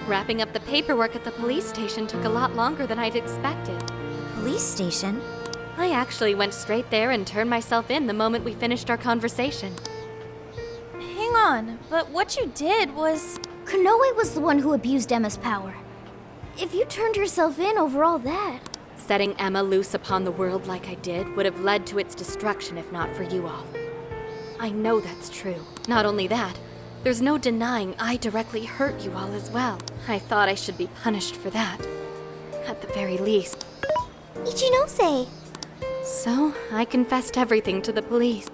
Wrapping up the paperwork at the police station took a lot longer than I'd expected. Police station? I actually went straight there and turned myself in the moment we finished our conversation. Hang on, but what you did was... Konoe was the one who abused Emma's power. If you turned yourself in over all that... Setting Emma loose upon the world like I did would have led to its destruction if not for you all. I know that's true. Not only that, there's no denying I directly hurt you all as well. I thought I should be punished for that. At the very least. Ichinose! So, I confessed everything to the police.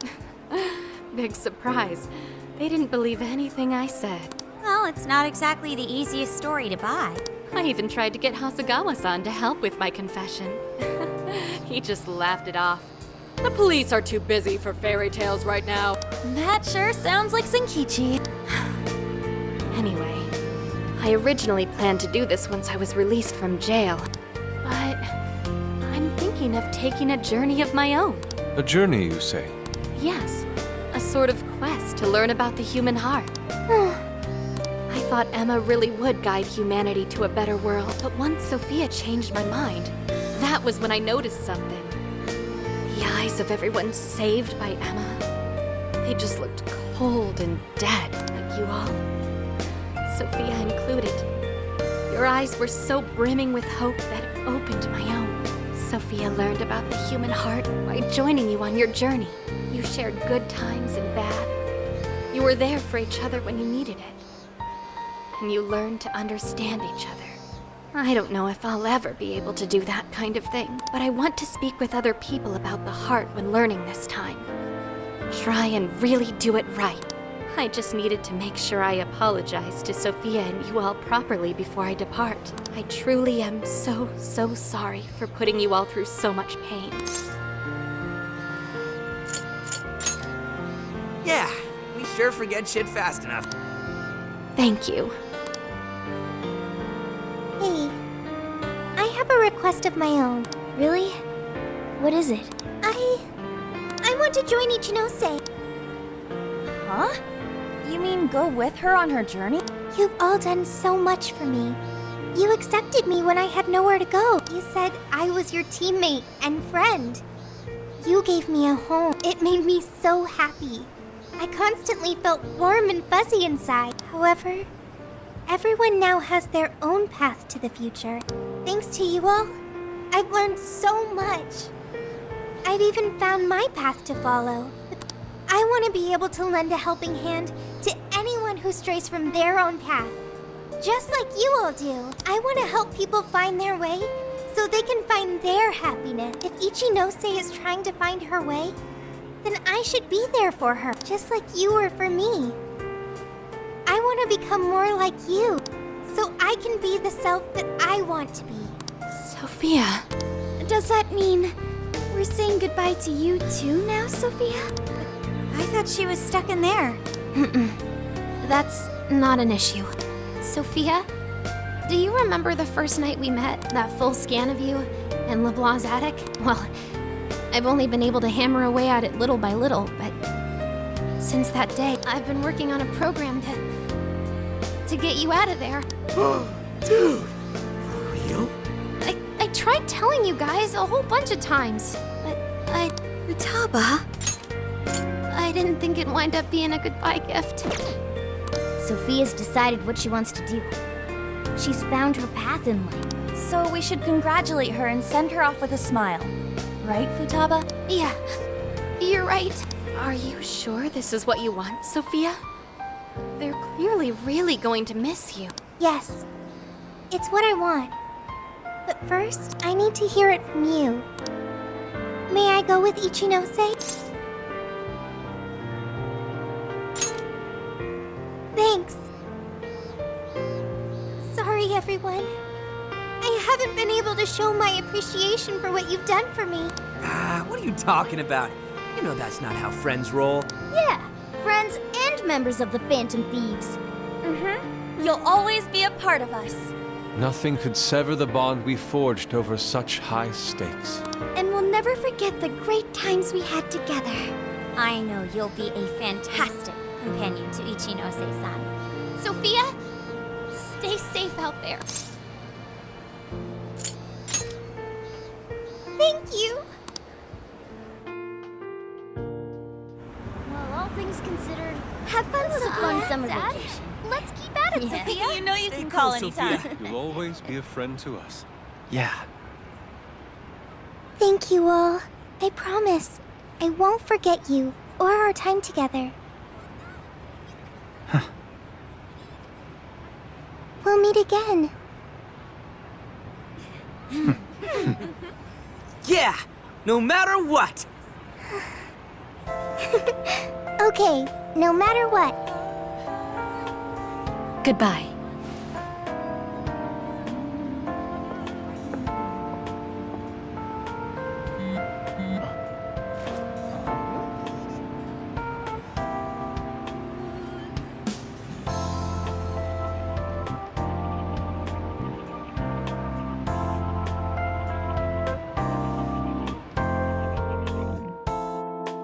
Big surprise. They didn't believe anything I said. Well, it's not exactly the easiest story to buy. I even tried to get Hasegawa-san to help with my confession. He just laughed it off. The police are too busy for fairy tales right now. That sure sounds like Senkichi. Anyway, I originally planned to do this once I was released from jail. But I'm thinking of taking a journey of my own. A journey, you say? Yes, a sort of quest to learn about the human heart. I thought Emma really would guide humanity to a better world, but once Sophia changed my mind, that was when I noticed something. The eyes of everyone saved by Emma, they just looked cold and dead, like you all. Sophia included. Your eyes were so brimming with hope that it opened my own. Sophia learned about the human heart by joining you on your journey. You shared good times and bad. You were there for each other when you needed it. And you learned to understand each other. I don't know if I'll ever be able to do that kind of thing, but I want to speak with other people about the heart when learning this time. Try and really do it right. I just needed to make sure I apologize to Sophia and you all properly before I depart. I truly am so sorry for putting you all through so much pain. Yeah, we sure forget shit fast enough. Thank you. Hey, I have a request of my own. Really? What is it? I want to join Ichinose. Huh? You mean go with her on her journey? You've all done so much for me. You accepted me when I had nowhere to go. You said I was your teammate and friend. You gave me a home. It made me so happy. I constantly felt warm and fuzzy inside. However, everyone now has their own path to the future. Thanks to you all, I've learned so much. I've even found my path to follow. I want to be able to lend a helping hand to anyone who strays from their own path. Just like you all do. I want to help people find their way so they can find their happiness. If Ichinose is trying to find her way, then I should be there for her, just like you were for me. I want to become more like you, so I can be the self that I want to be. Sophia. Does that mean we're saying goodbye to you too now, Sophia? I thought she was stuck in there. That's not an issue. Sophia, do you remember the first night we met? That full scan of you in LeBlanc's attic? Well, I've only been able to hammer away at it little by little, but since that day, I've been working on a program to get you out of there. Dude, for real? I tried telling you guys a whole bunch of times, but Futaba? I didn't think it'd wind up being a goodbye gift. Sophia's decided what she wants to do. She's found her path in life. So we should congratulate her and send her off with a smile. Right, Futaba? Yeah, you're right. Are you sure this is what you want, Sophia? They're clearly really going to miss you. Yes, it's what I want. But first, I need to hear it from you. May I go with Ichinose? Thanks. Sorry, everyone. I haven't been able to show my appreciation for what you've done for me. What are you talking about? You know that's not how friends roll. Yeah, friends and members of the Phantom Thieves. You'll always be a part of us. Nothing could sever the bond we forged over such high stakes. And we'll never forget the great times we had together. I know you'll be a fantastic companion to Ichinose-san. Sophia, stay safe out there. Thank you. Well, all things considered, have fun. This was a fun summer vacation. Let's keep at it, Sophia. You know you Stay can cool, call Sophia. anytime. You'll always be a friend to us. Yeah. Thank you all. I promise. I won't forget you or our time together. We'll meet again. Yeah, no matter what. Okay, no matter what. Goodbye.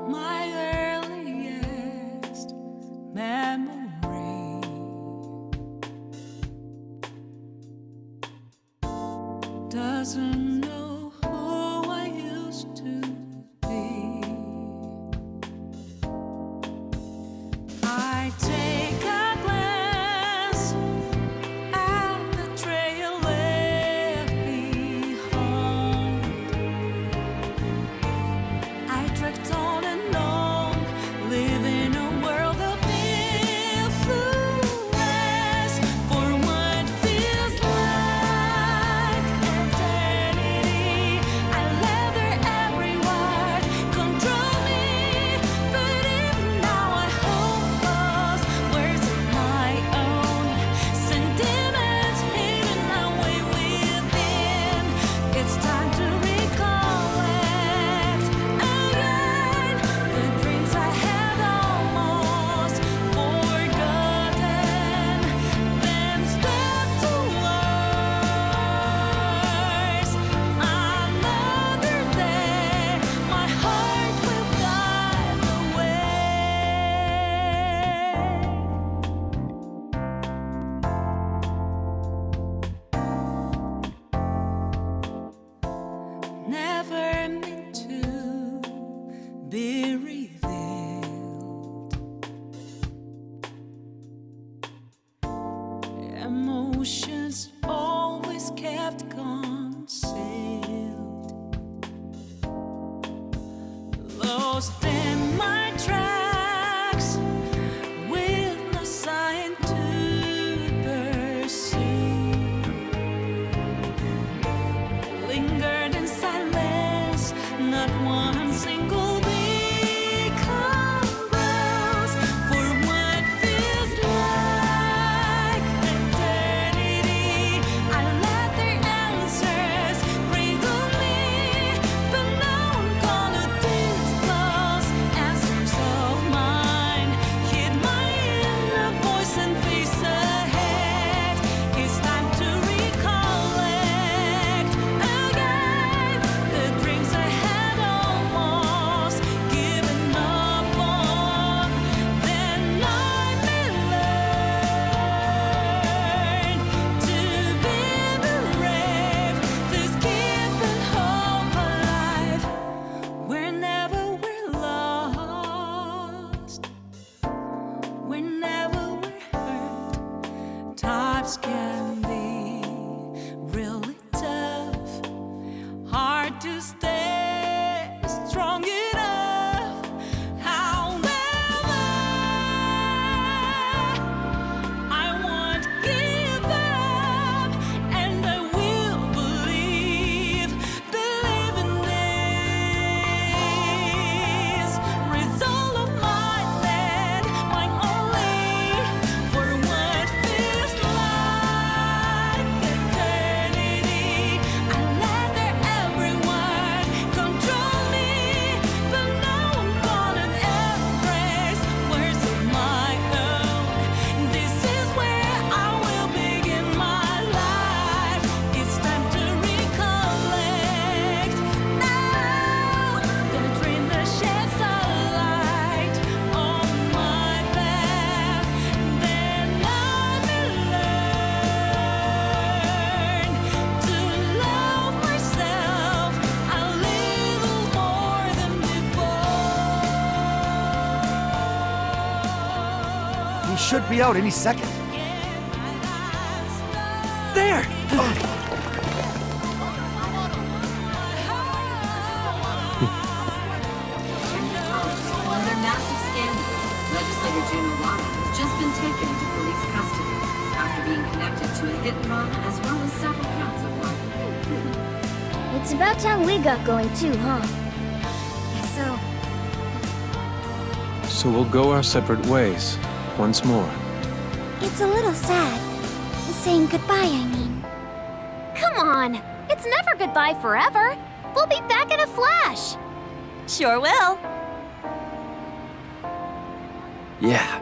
My earliest memory doesn't know who I used to be. I take a glance at the trail left behind. I trekked on and on, living a world of influence for what feels like eternity. I let their every word control me, but even now I hold those words of my own, sentiments hidden away within. It's time to recollect again the dreams I had almost forgotten. Then step towards another day. My heart will guide the way. Never meant to be revealed. Emotions always kept concealed. Lost in my tracks, with no sign to pursue. Lingered in silence, not one single beacon grows for what feels like eternity. times can be really tough. Hard to stay strong enough. However, I won't give up, and I will believe in this. Result of my land, mine only, for what feels like eternity. I let everyone control me, but now I'm gonna embrace words of my own. This is where I will begin my life. It's time to recollect now. The dream that sheds a light on my path. Then I will learn to love myself a little more than before. He should be out any second. There! Another massive scandal. Legislator June Iwata has just been taken into police custody after being connected to a hit and run as well as several counts of murder. It's about time we got going too, huh? So we'll go our separate ways once more. It's a little sad. Saying goodbye, I mean. Come on! It's never goodbye forever! We'll be back in a flash! Sure will. Yeah.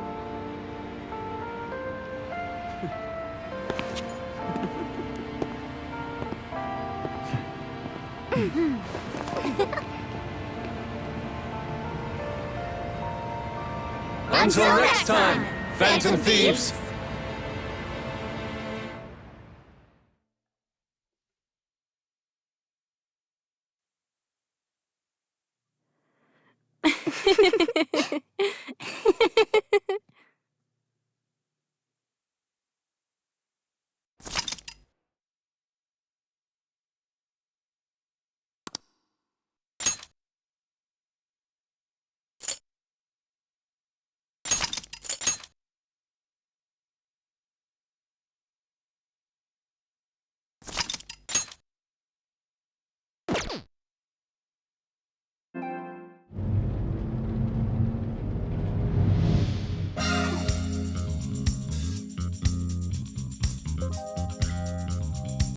Until next time, Phantom Thieves!